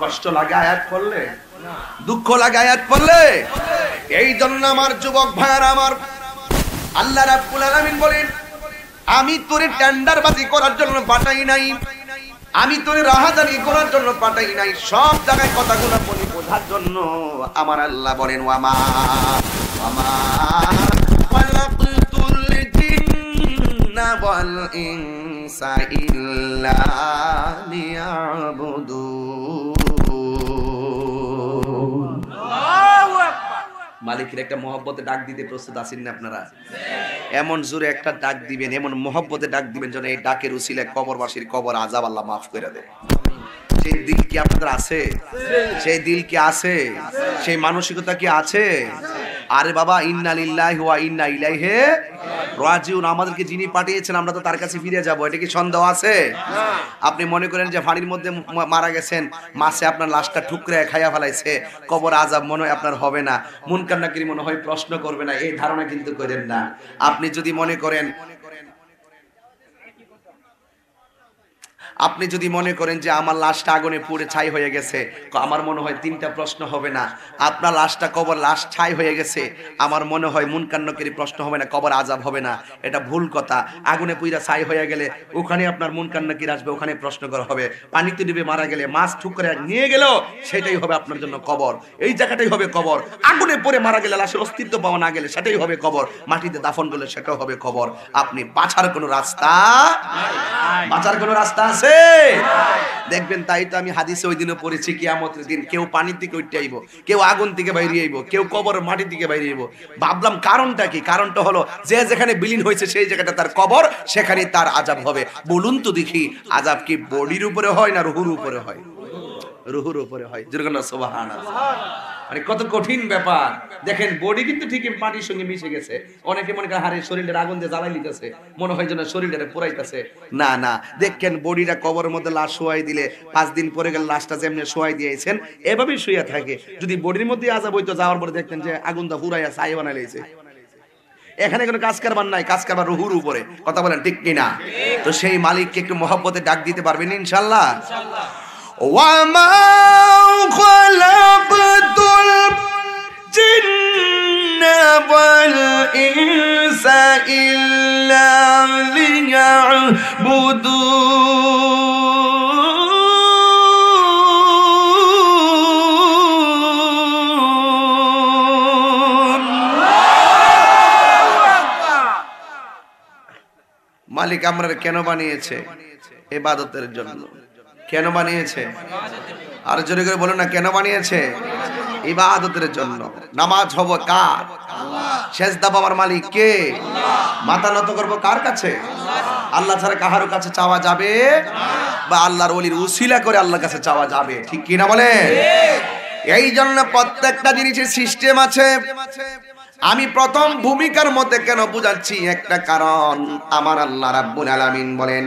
কষ্ট লাগে আয়াত পড়লে, দুঃখ লাগে আয়াত পড়লে। এই জন্য আমার যুবক ভাইরা, আমার আল্লাহ রাব্বুল আলামিন বলেন আমি তোরে টেন্ডারবাজি করার জন্য পাঠাই নাই, আমি তোরে রাহাজানি করার জন্য পাঠাই নাই, সব জায়গায় কথাগুলো বলি বোঝার জন্য। আমার আল্লাহ বলেন ওয়ামা খালাকতুল জিন্না ওয়াল ইনসা ইল্লা লিয়াবুদুন। মালিকের একটা মহব্বতে ডাক দিতে প্রস্তুত আছেন না আপনারা? এমন জোরে একটা ডাক দিবেন, এমন মহব্বতে ডাক দিবেন যেন এই ডাকের উসিলায় কবরবাসীর কবর আযাব আল্লাহ মাফ করে দেয়। সেই দিল কি আপনাদের আছে? সেই দিল কি আছে? সেই মানসিকতা কি আছে? আরে বাবা, ইন্না লিল্লাহি ওয়া ইন্না ইলাইহি রাজিউন, আমাদেরকে যিনি পাঠিয়েছেন আমরা তো তার কাছে ফিরে যাব, এটা কি সন্দেহ আছে? আপনি মনে করেন যে পানির মধ্যে মারা গেছেন, মাছে আপনার লাশটা ঠুকরে খাইয়া ফেলাইছে, কবর আযাব মনে হয় আপনার হবে না, মুনকার নাকির মনে হয় প্রশ্ন করবে না, এই ধারণা কিন্তু করেন না। আপনি যদি মনে করেন যে আমার লাশটা আগুনে পুড়ে ছাই হয়ে গেছে, আমার মনে হয় তিনটা প্রশ্ন হবে না। আপনার লাশটা কবর লাশ ছাই হয়ে গেছে, আমার মনে হয় মুনকার নাকির প্রশ্ন হবে না, কবর আযাব হবে না। এটা ভুল কথা। আগুনে পুড়ে ছাই হয়ে গেলে ওখানে আপনার মুনকার নাকির আসবে, ওখানে প্রশ্ন করা হবে। পানিতে ডুবে মারা গেলে, মাছ ঠুকরে নিয়ে গেল, সেটাই হবে আপনার জন্য কবর। এই জায়গাটাই হবে কবর। আগুনে পড়ে মারা গেলে, লাশের অস্তিত্ব পাওয়া না গেলে সেটাই হবে কবর। মাটিতে দাফন করলে সেটাও হবে কবর। আপনি বাঁচার কোনো রাস্তা আছে? দেখবেন, তাই তো আমি হাদিসে ওই দিনও পড়েছি, কিয়ামতের দিন কেউ পানির থেকে উঠে আইব, কেউ আগুন থেকে বাইরে আইব, কেউ কবরের মাটি থেকে বাইরে আইব। ভাবলাম কারণটা কি? কারণটা হলো যে যেখানে বিলীন হয়েছে সেই জায়গাটা তার কবর, সেখানে তার আযাব হবে। বলুন তো দেখি, আযাব কি বডির উপরে হয় না রুহুর উপরে হয়? রুহুর উপরে হয়। সুবহানাল্লাহ। মানে কত কঠিন ব্যাপার। দেখেন, বডি কিন্তু ঠিকই মাটির সঙ্গে মিশে গেছে। অনেকে মনে করে হারে শরীরের আগুন দিয়ে জ্বালাই লিতেছে, মনে হয় যেন শরীরটা পুরাইতেছে। না না, দেখেন বডিটা কবরের মধ্যে লাশ শোয়াই দিলে 5 দিন পরে গেলে লাশটা যেমনি শোয়াই দিয়েছেন এভাবেই শুয়ে থাকে। যদি বডির মধ্যে আযাব হইতো, যাওয়ার পরে দেখতেন যে আগুনটা পুরাইয়া ছাই বানাই লাইছে। এখানে কোনো কাজ কারবার নাই, কাজ কারবার রুহুর উপরে। কথা বলেন ঠিক কিনা? তো সেই মালিককে একটু মহব্বতে ডাক দিতে পারবেন ইনশাআল্লাহ? وَمَا خَلَقْتُ الْجِنَّ وَالْإِنسَ إِلَّا لِيَعْبُدُونِ। মালিক আমরা কেন বানিয়েছে? ইবাদতের জন্য। কেন বানিয়েছে? আর জোরে করে বলুন না, কেন বানিয়েছে? ইবাদতের জন্য। নামাজ হবো কার? সেজদা পাওয়ার মালিক কে? মাথা নত করবো কার কাছে? আল্লাহ ছাড়া কাহারও কাছে চাওয়া যাবে বা আল্লাহর ওলির উসিলা করে আল্লাহর কাছে চাওয়া যাবে, ঠিক কি না বলেন? এই জন্য প্রত্যেকটা জিনিসের সিস্টেম আছে। আমি প্রথম ভূমিকার মধ্যে কেন বুঝাচ্ছি, একটা কারণ। আমার আল্লাহ রাব্বুল আলামিন বলেন,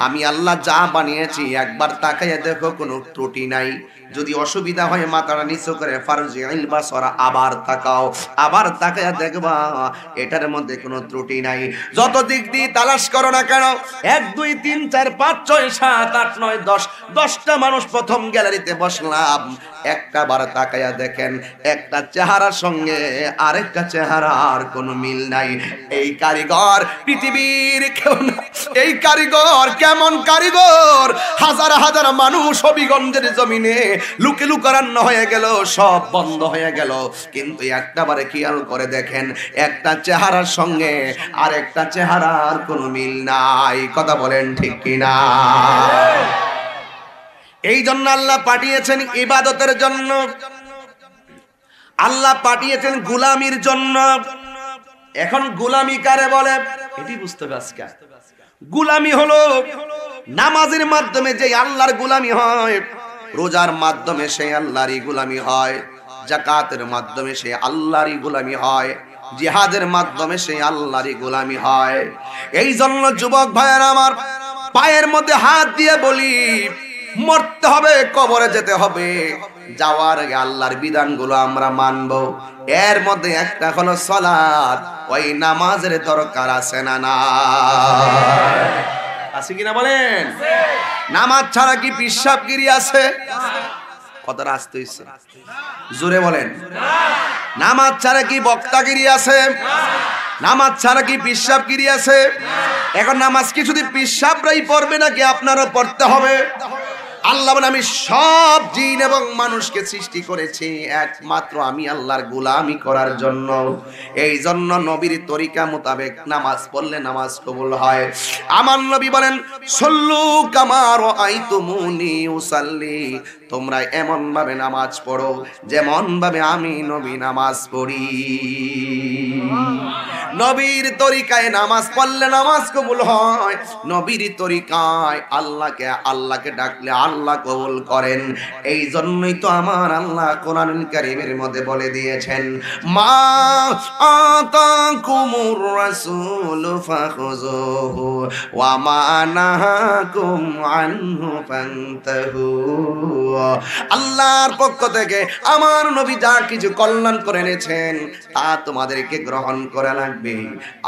আমি আল্লাহ যা বানিয়েছি একবার তাকাইয়া দেখো, কোনো ত্রুটি নাই। যদি অসুবিধা হয় মাথাটা নিচু করে ফারজিল বাসরা, আবার তাকাও, আবার তাকাইয়া দেখবা এটার মধ্যে কোনো ত্রুটি নাই। যত দিক দিয়ে তালাশ করো না কেন, 1 2 3 4 5 6 7 8 9 10, 10টা মানুষ প্রথম গ্যালারিতে বসলাম, একটা বার তাকাইয়া দেখেন একটা চেহারার সঙ্গে আরেকটা চেহারার কোনো মিল নাই। এই কারিগর পৃথিবীর কেউ না। এই কারিগর কেমন কারিগর? হাজার হাজার মানুষ হবিগঞ্জের জমিনে লুকে লুকারান্ন হয়ে গেল, সব বন্ধ হয়ে গেল, কিন্তু একটাবারে খেয়াল করে দেখেন একটা চেহারার সঙ্গে আরেকটা চেহারার কোনো মিল নাই। কথা বলেন ঠিক কিনা? এই জন্য আল্লাহ পাঠিয়েছেন ইবাদতের জন্য, আল্লাহ পাঠিয়েছেন গোলামির জন্য। এখন গোলামি কারে বলে এটি বুঝতে হবে আজকে। গোলামি হলো নামাজের মাধ্যমে যে আল্লাহর গোলামি হয়, রোজার মাধ্যমে সেই আল্লাহরই গোলামি হয়, যাকাতের মাধ্যমে সেই আল্লাহরই গোলামি হয়, জিহাদের মাধ্যমে সেই আল্লাহরই গোলামি হয়। এই জন্য যুবক ভাইয়েরা আমার, পায়ের মধ্যে হাত দিয়ে বলি, মরতে হবে, কবরে যেতে হবে, যাওয়ার আগে আল্লাহর বিধানগুলো আমরা মানব। এর মধ্যে একটা হলো সালাত। ওই নামাজের দরকার আছে না? না আছে কিনা বলেন? নামাজ ছাড়া কি পিশাবগিরি আছে? কথাটা আসতে হইছে, জোরে বলেন। নামাজ ছাড়া কি বক্তাগিরি আছে? নামাজ ছাড়া কি পিশাবগিরি আছে? এখন নামাজ কি শুধু পিশাবরাই পড়বে নাকি আপনারও পড়তে হবে? আল্লাহ বলেন আমি সব জিন এবং মানুষকে সৃষ্টি করেছি একমাত্র আমি আল্লাহর গোলামি করার জন্য। এই জন্য নবীর তরিকা মোতাবেক নামাজ পড়লে নামাজ কবুল হয়। আমার নবী বলেন সল্লু কামা রাআইতুমুনি উসাল্লি, তোমরা এমন ভাবে নামাজ পড়ো যেমন ভাবে আমি নবী নামাজ পড়ি। নবীর তরিকায় নামাজ পড়লে নামাজ কবুল হয়। নবীর তরিকায় আল্লাহকে ডাকলে আল্লাহ কবুল করেন। এই জন্যই তো আমার আল্লাহ কোরআনুল কারীমের মধ্যে বলে দিয়েছেন মা আতাকুমুর রাসূলু ফাখুযুহু ওয়া মা নাহাকুম আনহু ফান্তাহু। আল্লাহর পক্ষ থেকে আমার নবী যা কিছু কল্যাণ করে এনেছেন তা তোমাদেরকে গ্রহণ করা লাগবে,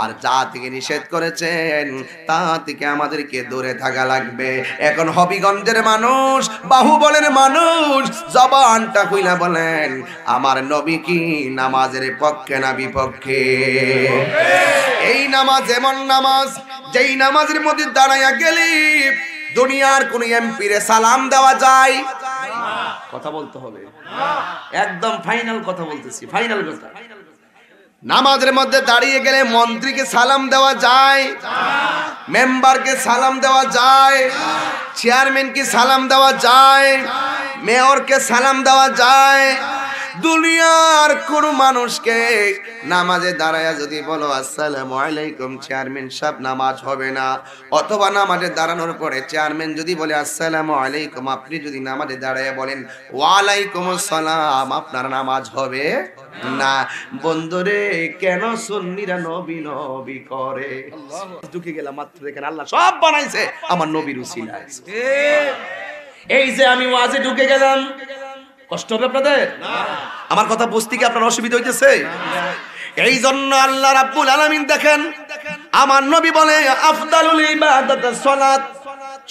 আর যা থেকে নিষেধ করেছেন তা থেকে আমাদেরকে দূরে থাকা লাগবে। এখন হবিগঞ্জের মানুষ, বাহুবলের মানুষ জবানটা খুইলা বলেন আমার নবী কি নামাজের পক্ষে না বিপক্ষে? এই নামাজ এমন নামাজ যেই নামাজের মধ্যে দাঁড়াইয়া গেলি দুনিয়ার কোন এমপিরে সালাম দেওয়া যায়? কথা বলতে হবে, একদম ফাইনাল কথা বলতেছি, ফাইনাল কথা। নামাজের মধ্যে দাঁড়িয়ে গেলে মন্ত্রীকে সালাম দেওয়া যায়, মেম্বারকে সালাম দেওয়া যায়, চেয়ারম্যানকে সালাম দেওয়া যায়, মেয়রকে সালাম দেওয়া যায়। দুনিয়ার কোন মানুষকে নামাজে দাঁড়ায়া যদি বলো আসসালামু আলাইকুম চেয়ারম্যান সাহেব, নামাজ হবে না। অথবা নামাজে দাঁড়ানোর পরে চেয়ারম্যান যদি বলে আসসালামু আলাইকুম, আপনি যদি নামাজে দাঁড়ায়া বলেন ওয়ালাইকুম আসসালাম, আপনার নামাজ হবে না। বন্ধুরে কেন সুন্নিরা নবী নবী করে? ঢুকে গেলাম মাত্র, দেখেন আল্লাহ সব বানাইছে আমার নবীর উসিলায়। এই যে আমি ওয়াজে ঢুকে গেলাম, কষ্ট হবে আপনাদের? আমার কথা বুঝতে কি আপনার অসুবিধা হইতেছে? এই জন্য আল্লাহ রাব্বুল আলামিন দেখেন আমার নবী বলে আফদালুল ইবাদাত সালাত,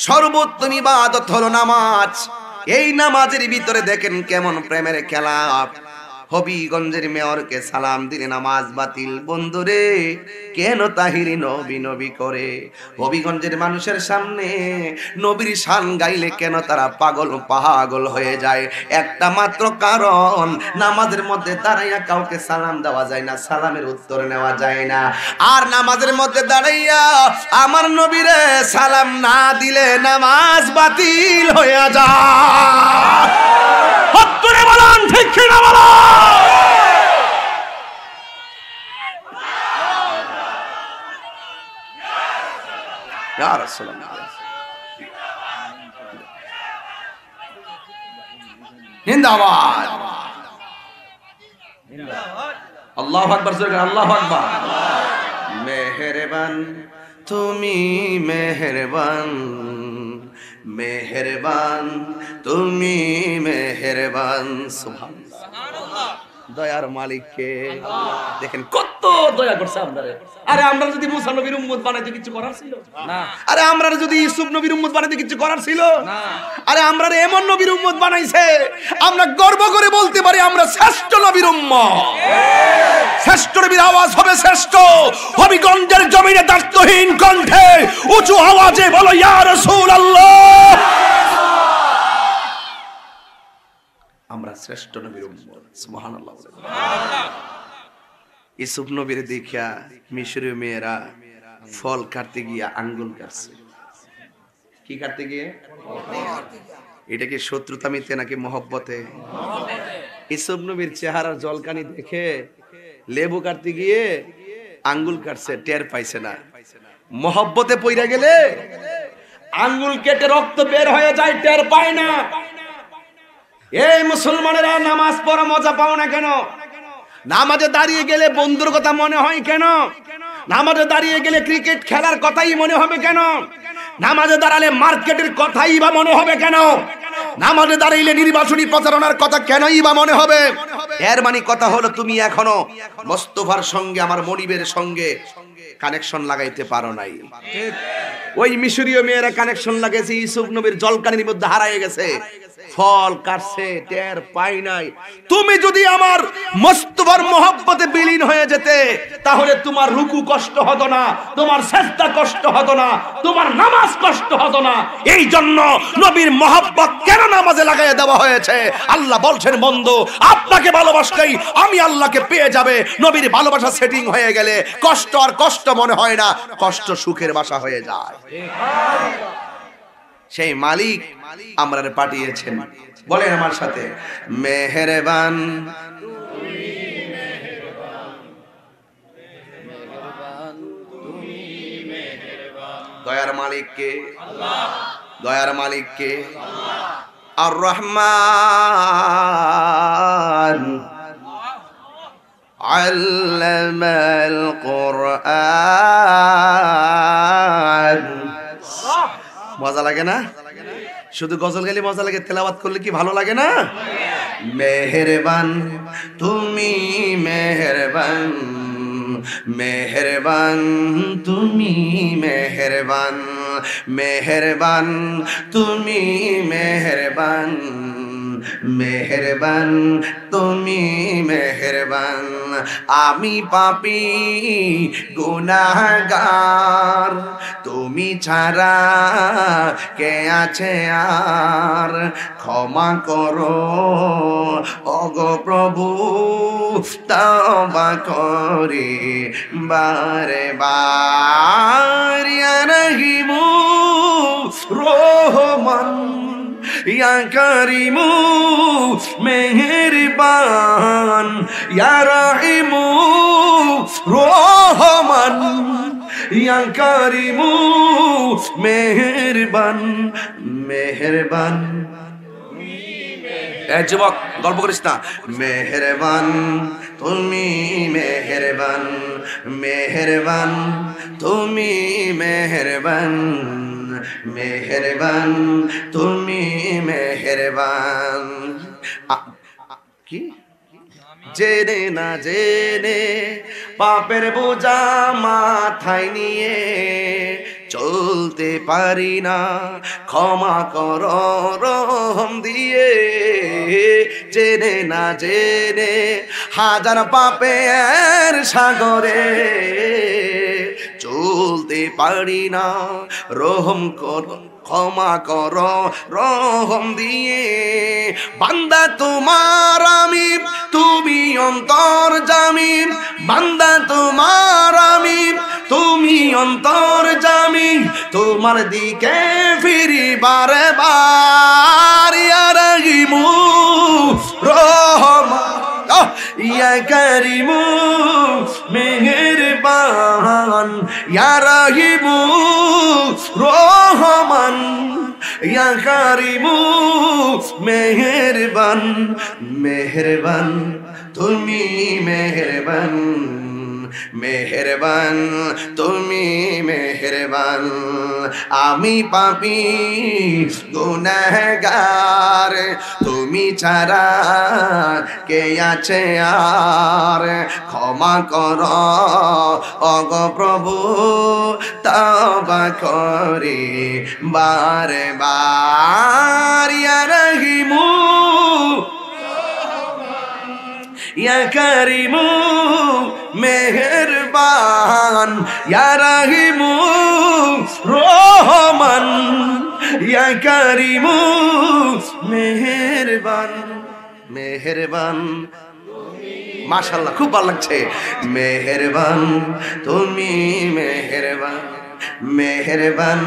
সর্বোত্তম ইবাদত হলো নামাজ। এই নামাজের ভিতরে দেখেন কেমন প্রেমের খেলা। হবিগঞ্জের মেয়রকে সালাম দিলে নামাজ বাতিল। বন্ধুরে কেন তাহিরি নবী নবী করে? হবিগঞ্জের মানুষের সামনে নবীর শান গাইলে কেন তারা পাগল হয়ে যায়? একটা মাত্র কারণ, নামাজের মধ্যে দাঁড়াইয়া কাউকে সালাম দেওয়া যায় না, সালামের উত্তর নেওয়া যায় না। আর নামাজের মধ্যে দাঁড়াইয়া আমার নবীরে সালাম না দিলে নামাজ বাতিল হয়ে যায়। হত্তরে বলান ঠিক কিনা বলো? ইয়া রাসূলুল্লাহ জিন্দাবাদ, আল্লাহু আকবার, আল্লাহু আকবার। মেহেরবান তুমি মেহেরবান, মেহেরবান তুমি মেহেরবান। সুবহানাল্লাহ, দয়ার মালিককে দেখেন কত দয়া করছে আপনারে। আরে আমরা যদি মুসা নবীর উম্মত বানাইতে কিছু করার ছিল না? আরে আমরা যদি ইউসুফ নবীর উম্মত বানাইতে কিছু করার ছিল না? আরে আমরা এমন নবীর উম্মত বানাইছে আমরা গর্ব করে বলতে পারি আমরা শ্রেষ্ঠ নবীর উম্মত। শ্রেষ্ঠ নবীর আওয়াজ হবে শ্রেষ্ঠ। হবিগঞ্জের জমিনে দায়িত্বহীন কণ্ঠে উঁচু আওয়াজে বলো ইয়া রাসূলুল্লাহ, আমরা শ্রেষ্ঠ নবীর উম্মত। সুবহানাল্লাহ, সুবহানাল্লাহ। ইউসুফ নবীর দেখা মিশরীয় মেয়েরা ফল কাটতে গিয়ে আঙ্গুল কাটছে। কি কাটতে গিয়ে? এটা কি শত্রুতা মিতে নাকি মহব্বতে? ইউসুফ নবীর চেহারার জলকানি দেখে লেবু কাটতে গিয়ে আঙ্গুল কাটছে, টের পাইছে না। মহব্বতে পইরা গেলে আঙ্গুল কেটে রক্ত বের হয়ে যায়, টের পায় না। এই মুসলমানেরা নামাজ পড়া মজা পাও না কেন? নামাজে দাঁড়িয়ে গেলে বন্ধুর কথা মনে হয় কেন? নামাজে দাঁড়িয়ে গেলে ক্রিকেট খেলার কথাই মনে হবে কেন? নামাজে দাঁড়ালে মার্কেটের কথাই বা মনে হবে কেন? নামাজে দাঁড়াইলে নির্বাচনী প্রচারণার কথা কেনই বা মনে হবে? এর মানে কথা হলো তুমি এখনো মোস্তফার সঙ্গে, আমার মনিবের সঙ্গে কানেকশন লাগাইতে পারো নাই। ওই মিশরীয় মেয়েরা কানেকশন লাগাইছে, ইউসুফ নবীর জলকানির মধ্যে হারায় গেছে, ফল কাটছে, টের পাই নাই। তুমি যদি আমার মোস্তফা মস্তফার মহব্বতে বিলীন হয়ে যেতে, তাহলে তোমার রুকু কষ্ট হতো না, তোমার সিজদা কষ্ট হতো না, তোমার নামাজ কষ্ট হতো না। এই জন্য নবীর মহব্বত কেন নামাজে লাগাইয়া দেওয়া হয়েছে? আল্লাহ বলছেন, বন্ধু আপনাকে ভালোবাসলেই আমি আল্লাহকে পেয়ে যাবে। নবীর ভালোবাসা সেটিং হয়ে গেলে কষ্ট আর কষ্ট মনে হয় না, কষ্ট সুখের বাসা হয়ে যায়। সেই মালিক আমরা পাঠিয়েছেন। বলেন আমার সাথে, মেহেরবান। দয়ার মালিক কে? দয়ার মালিক কে? আর রহমান আল্লামাল কুরআন। মজা লাগে না? শুধু গজল গাইলে মজা লাগে, তেলাওয়াত করলে কি ভালো লাগে না? মেহেরবান তুমি মেহেরবান, মেহেরবান তুমি মেহেরবান, মেহেরবান তুমি মেহেরবান, মেহেরবান তুমি মেহেরবান। আমি পাপী গুনাহগার, তুমি ছাড়া কে আছে আর? ক্ষমা করো ওগো প্রভু, তওবা করি বারে বার। ইয়া রহিমু রহমান, ইয়া করিমু মেহেরবান, ইয়া রহিমু রহমান, ইয়া করিমু মেহেরবান, মেহেরবান। এ যুবক গল্প করিস না। মেহেরবান তুমি মেহেরবান, মেহেরবান তুমি মেহেরবান, মেহেরবান তুমি মেহেরবান। কি জেনে না জেনে পাপের বোঝা মাথায় নিয়ে চলতে পারি না, ক্ষমা করো রহম দিয়ে। জেনে না জেনে হাজার পাপের সাগরে চলতে পারি না, রহম করো ক্ষমা করো রহম দিয়ে। বান্দা তোমার আমি, তুমি অন্তর্যামী, বান্দা তোমার আমি, তুমি অন্তর্যামী, তোমার দিকে ফিরি বারে বার। ইয়া রহিমু রহমান, ইয়া করিমু মেহেরবান, ইয়া রহিমু রহমান, ইয়া করিমু মেহেরবান, মেহেরবান তুমি মেহেরবান, মেহেরবান তুমি মেহেরবান। আমি পাপী গুনাহগার, তুমি ছাড়া কে আছে আর? ক্ষমা করো ওগো প্রভু, তওবা করি বারে বার। ইয়া রহিমু ইয়া করিমু মেহেরবান, ইয়া রহিমু রহমান, ইয়া করিমু মেহেরবান, মেহেরবান। মাশাআল্লাহ, খুব ভালো লাগছে। মেহেরবান তুমি মেহেরবান, মেহেরবান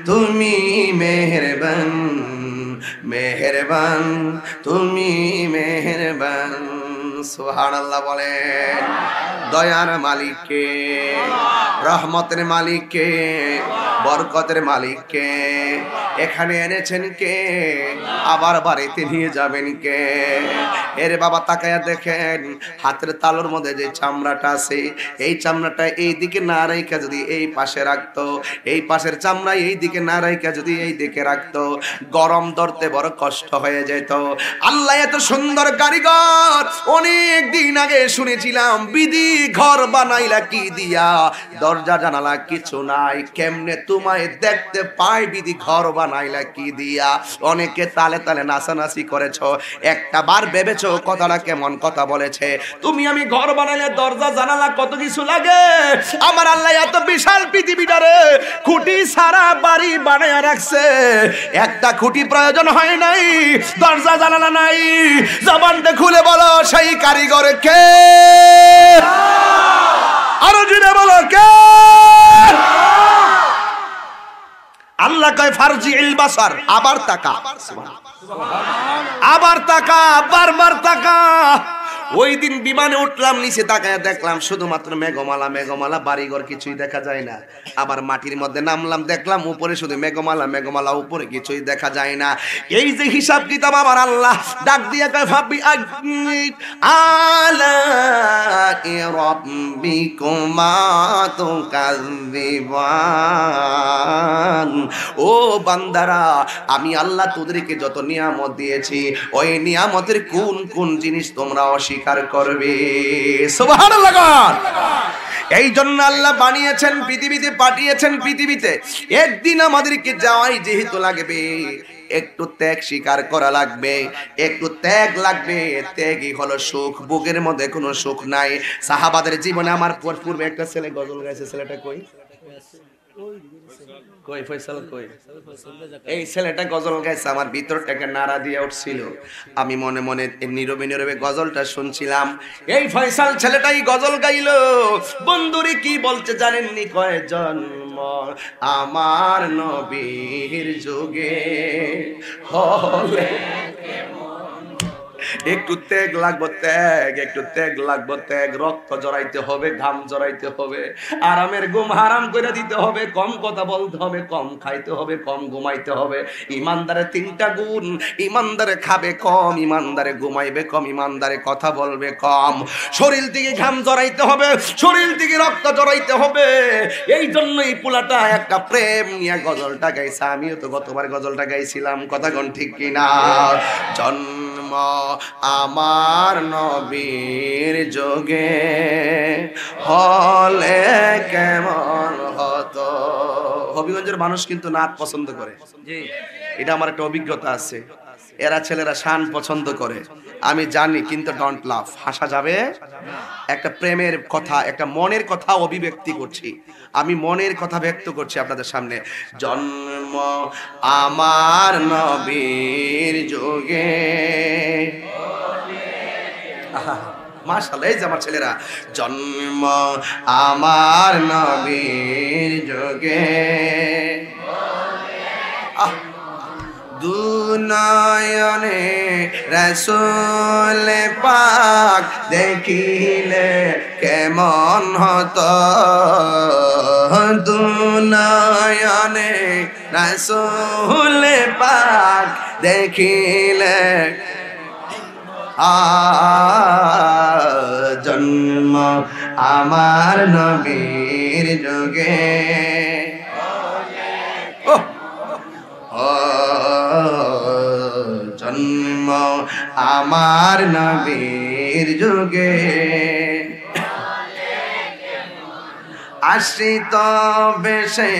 তুমি মেহেরবান, মেহেরবান তুমি মেহেরবান। সুবহানাল্লাহ বলেন। দয়ার মালিক কে? রহমতের মালিক কে? বরকতের মালিক কে? এখানে এনেছেন কে? আবার বাড়িতে নিয়ে যাবেন কে? এর বাবা তাকায়া দেখেন, হাতের তালুর মধ্যে যে চামড়াটা আছে, এই চামড়াটা এই দিকে না রাইখা যদি এই পাশে রাখতো, এই পাশের চামড়া এই দিকে না রাইখা যদি এই দিকে রাখতো, গরম ধরতে বড় কষ্ট হয়ে যেত। আল্লাহ এত সুন্দর কারিগর, উনি অনেক দিন আগে শুনেছিলাম বিধি ঘর বানাইলা কি দিয়া, দরজা জানালা কিছু নাই, কেমনে তোমায় দেখতে পাই বিধি ঘর বানাইলা কি দিয়া। অনেকে তালে তালে নাচানাচি করেছো, একটা বার ভেবেছো কথাটা কেমন কথা বলেছে? তুমি আমি ঘর বানাইলে দরজা জানালা কত কিছু লাগে, আমার আল্লাহ এত বিশাল পৃথিবীটারে খুঁটি সারা বাড়ি বানায়া রাখছে, একটা খুঁটি প্রয়োজন হয় নাই, দরজা জানালা নাই। জবানটা খুলে বলো সেই কারিগর কে? আরো জুড়ে বলো কে? আল্লাহ কয় ফারজি ইল বাসার, আবার তাকা, আবার তাকা, বারবার তাকা। ওই দিন বিমানে উঠলাম, নিচে তাকায় দেখলাম শুধুমাত্র মেঘমালা মেঘমালা, বাড়িঘর কিছুই দেখা যায় না। আবার মাটির মধ্যে নামলাম, দেখলাম উপরে শুধু মেঘমালা মেঘমালা, উপরে কিছুই দেখা যায় না। এই যে হিসাব কিতাব আমার আল্লাহ ডাক দিয়ে কয় ফাবি আলা রাব্বিকুমা তুকাযযিবান। ও বান্দারা, আমি আল্লাহ তোদেরকে যত নিয়ামত দিয়েছি, ওই নিয়ামতের কোন কোন জিনিস তোমরা অস্বীকার করবে? সুবহানাল্লাহ। এই জন্য আল্লাহ বানিয়েছেন পৃথিবীতে, পাঠিয়েছেন পৃথিবীতে। একদিন আমাদেরকে যাওয়াই যেহেতু লাগবে, একটু ত্যাগ স্বীকার করা লাগবে, একটু ত্যাগ লাগবে। ত্যাগই হলো সুখ, বুকের মধ্যে কোনো সুখ নাই। সাহাবাদের জীবনে আমার পূর্বে একটা ছেলে গজল গাইছে, ছেলেটা কই কই ফয়সাল কই? এই ছেলেটা গজল গাইছে, আমার ভিতরটাকে নাড়া দিয়ে উঠছিল। আমি মনে মনে নীরবে নীরবে গজলটা শুনছিলাম। এই ফয়সাল ছেলেটাই গজল গাইলো। বন্ধুরে কি বলছে জানেননি? কয় জন্ম আমার নবীর যুগে হলে। একটু ত্যাগ লাগবো, ত্যাগ, একটু ত্যাগ লাগবো, ত্যাগ। রক্ত জড়াইতে হবে, ঘাম জড়াইতে হবে, আরামের ঘুম হারাম করে দিতে হবে, কম কথা বলতে হবে, কম খাইতে হবে, কম ঘুমাইতে হবে। ইমানদারের তিনটা গুণ, ইমানদারে খাবে কম, ইমানদারে ঘুমাইবে কম, ইমানদারে কথা বলবে কম। শরীর থেকে ঘাম জড়াইতে হবে, শরীর থেকে রক্ত জড়াইতে হবে। এই জন্যই পোলাটা একটা প্রেম নিয়ে গজলটা গাইছে। আমিও তো গতবার গজলটা গাইছিলাম, কথা কোন ঠিক কিনা? জন্ম আমার নবীর যোগে হলে কেমন হতো। হবিগঞ্জের মানুষ কিন্তু নাচ পছন্দ করে, এটা আমার একটা অভিজ্ঞতা আছে। এরা ছেলেরা শান পছন্দ করে, আমি জানি, কিন্তু ডোন্ট লাফ, হাসা যাবে। একটা প্রেমের কথা, একটা মনের কথা অভিব্যক্তি করছি, আমি মনের কথা ব্যক্ত করছি আপনাদের সামনে। জন্ম আমার নবীর যুগে, মাশাআল্লাহ, এই যে আমার ছেলেরা। জন্ম আমার নবীর যুগে, দুনয়নে রাসূল পাক দেখিলে কেমন হতো, দুনয়নে রাসূল পাক দেখিলে। জন্ম আমার নবীর যুগে, জন্ম আমার নবীর যুগে। আশ্রিত বেশে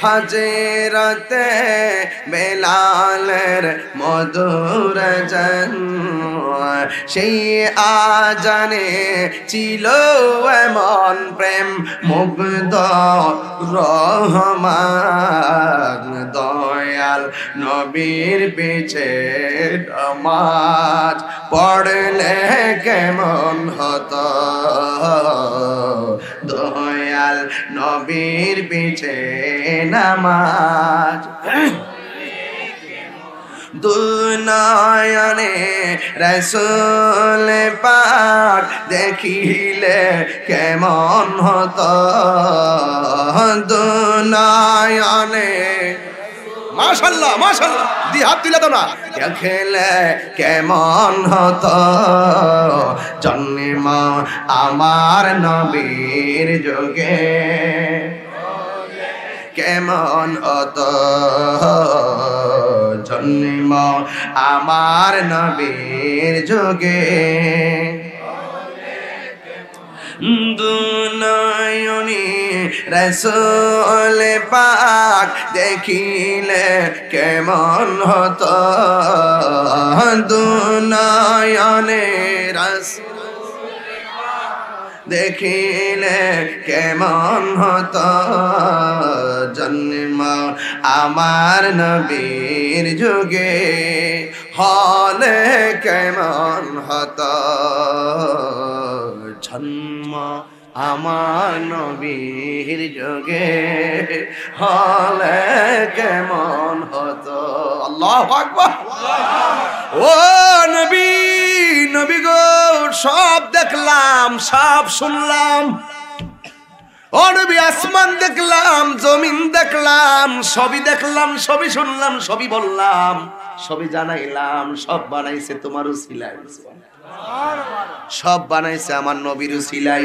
হজরতে বেলালের মধুর জন্ম, সেই আজানে ছিল এমন প্রেম মুগ্ধ রহমান। দয়াল নবীর পিছে নামাজ পড়লে কেমন হতো, দয়াল নবীর পিছে নামাজ। দুনয়নে রাসূল পাক দেখিলে কেমন হতো, দুনয়নে। মাশাআল্লাহ মাশাআল্লাহ, দি হাত তুলে দাও না। দেখলে কেমন হতো, জন্ম আমার নবীর যুগে কেমন হতো, জন্ম আমার নবীর যুগে। দুনয়নি রাসূল পাক দেখিলে কেমন হতো দুনয়নে রাসূল দেখিলে কেমন হতো জন্ম আমার নবীর যুগে হলে কেমন হতো জন্ম আমার নবীর যুগে হলে কেমন হতো আল্লাহু আকবার ও নবী নবী গো সব দেখলাম সব শুনলাম ও নবী আসমান দেখলাম জমিন দেখলাম সবই দেখলাম সবই শুনলাম সবই বললাম সবই জানাইলাম সব বানাইছে তোমার উসিলায় সব বানাইছে আমার নবীর উসিলাই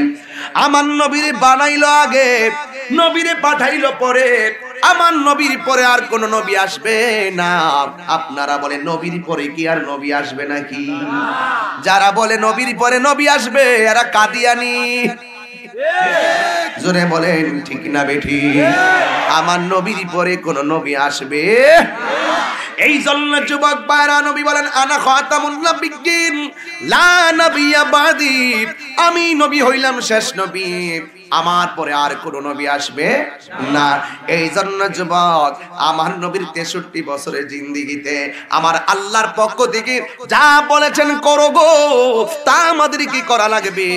আমার নবীরে বানাইলো আগে নবীরে পাঠাইলো পরে আমার নবীর পরে আর কোন নবী আসবে না আপনারা বলে নবীর পরে কি আর নবী আসবে নাকি যারা বলে নবীর পরে নবী আসবে এরা কাদিয়ানি জোরে বলেন ঠিক না বেঠি আমার নবীর পরে কোন নবী আসবে এই জন্য যুবক ভাইরা নবী বলেন আনা খাতামুন নাবিয়্যিন লা নাবিয়্যা বাদি আমি নবী হইলাম শেষ নবী আমার পরে আর কোন নবী আসবে না এই জন্য যুবক আমার নবীর 63 বছরের জিন্দেগিতে আমার আল্লাহর পক্ষ থেকে যা বলেছেন করো গো তা আমাদের কি করা লাগবে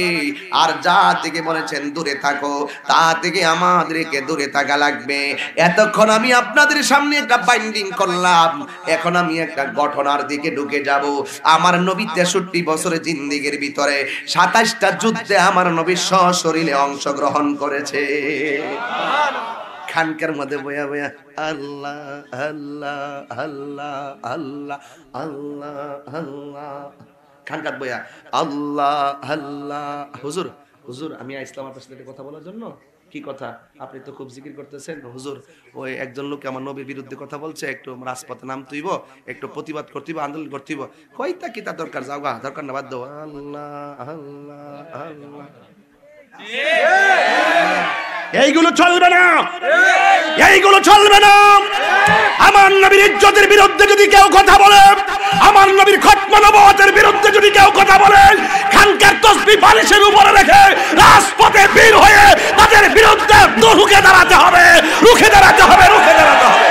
আর যা থেকে বলেছেন দূরে থাকো তা থেকে আমাদেরকে দূরে থাকা লাগবে এতক্ষণ আমি আপনাদের সামনে একটা বাইন্ডিং করলাম এখন আমি একটা ঘটনার দিকে ঢুকে যাব আমার নবী 63 বছরের জিন্দেগির ভিতরে 27টা যুদ্ধে আমার নবী সশরীরে অংশগ্রহণ করেছে খানকার মধ্যে বয়া বয়া আল্লাহ আল্লাহ আল্লাহ আল্লাহ আল্লাহ আল্লাহ খানকার বয়া আল্লাহ আল্লাহ হুজুর হুজুর আমি আসলাম আপনার সাথে কথা বলার জন্য কি কথা আপনি তো খুব জিকির করতেছেন হুজুর ওই একজন লোক আমার নবীর বিরুদ্ধে কথা বলছে একটু রাজপথে নামতেইব একটু প্রতিবাদ করতেইব আন্দোলন করতেইব কইতা কি তা দরকার যাও গা দরকার না বাদ দাও আল্লাহ আল্লাহ আল্লাহ এইগুলো চলবে না এইগুলো চলবে না আমার নবীর ইজ্জতের বিরুদ্ধে যদি কেউ কথা বলে আমার নবীর খতম নবুয়তের বিরুদ্ধে যদি কেউ কথা বলে খানকার তসবিহ বালিশের উপরে রেখে রাজপথে বের হয়ে তাদের বিরুদ্ধে রুখে দাঁড়াতে হবে রুখে দাঁড়াতে হবে রুখে দাঁড়াতে হবে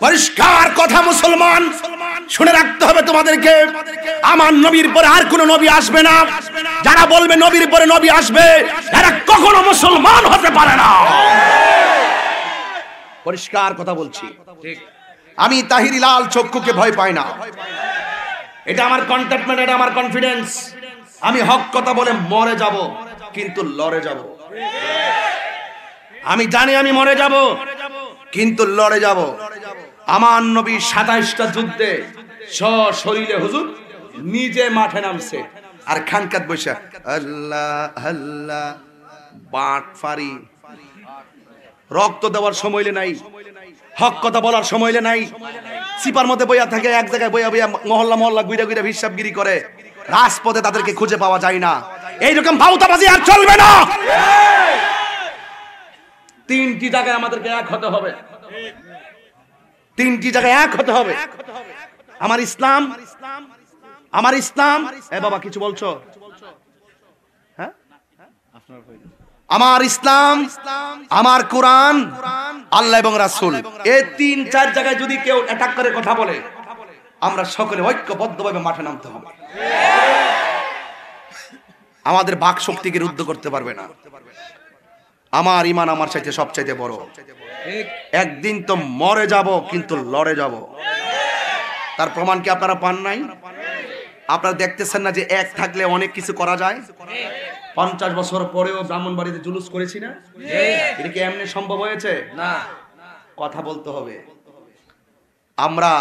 পরিষ্কার কথা মুসলমান শুনে রাখতে হবে তোমাদেরকে আমার নবীর পরে আর কোন নবী আসবে না যারা বলবে নবীর পরে নবী আসবে এরা কখনো মুসলমান হতে পারে না পরিষ্কার কথা বলছি ঠিক আমি তাহিরি লাল চক্ষুকে ভয় পাই না এটা আমার কন্ট্যাক্টমেন্ট এটা আমার কনফিডেন্স আমি হক কথা বলে মরে যাব কিন্তু লড়ে যাব আমি জানি আমি মরে যাব কিন্তু লড়ে যাব আমার নবী 27টা যুদ্ধে সশরীরে হুজুর নিজে মাঠে নামছে আর খানকাত বসে আল্লাহ আল্লাহ বাটফারি রক্ত দেওয়ার সময় নাই হক কথা বলার সময় নাই সিপার মধ্যে বইয়া থাকে এক জায়গায় বইয়া বইয়া মহল্লা মহল্লা ঘুরে ঘুরে হিসাবগিরি করে রাজপথে তাদেরকে খুঁজে পাওয়া যায় না এইরকম ভাউতাবাজি আর চলবে না তিনটি জায়গায় আমাদেরকে এক হতে হবে তিনটি জায়গায় এক হতে হবে আমার ইসলাম এ বাবা কিছু বলছো হ্যাঁ আমার ইসলাম আমার কোরআন আল্লাহ এবং রাসূল এই তিন চার জায়গায় যদি কেউ অ্যাটাক করে কথা বলে আমরা সকলে ঐক্যবদ্ধভাবে মাঠে নামতে হবে আমাদের বাক শক্তিকে রুদ্ধ করতে পারবে না আমার ঈমান আমার চাইতে সবচাইতে বড় একদিন তো মরে যাব কিন্তু লড়ে যাব তার প্রমাণ কি আপনারা পান নাই আপনারা দেখতেছেন না যে এক থাকলে অনেক কিছু করা যায় 50 বছর পরেও ব্রাহ্মণবাড়িতে জুলুস করেছি না এটা কি এমনি সম্ভব হয়েছে না কথা বলতে হবে আমরা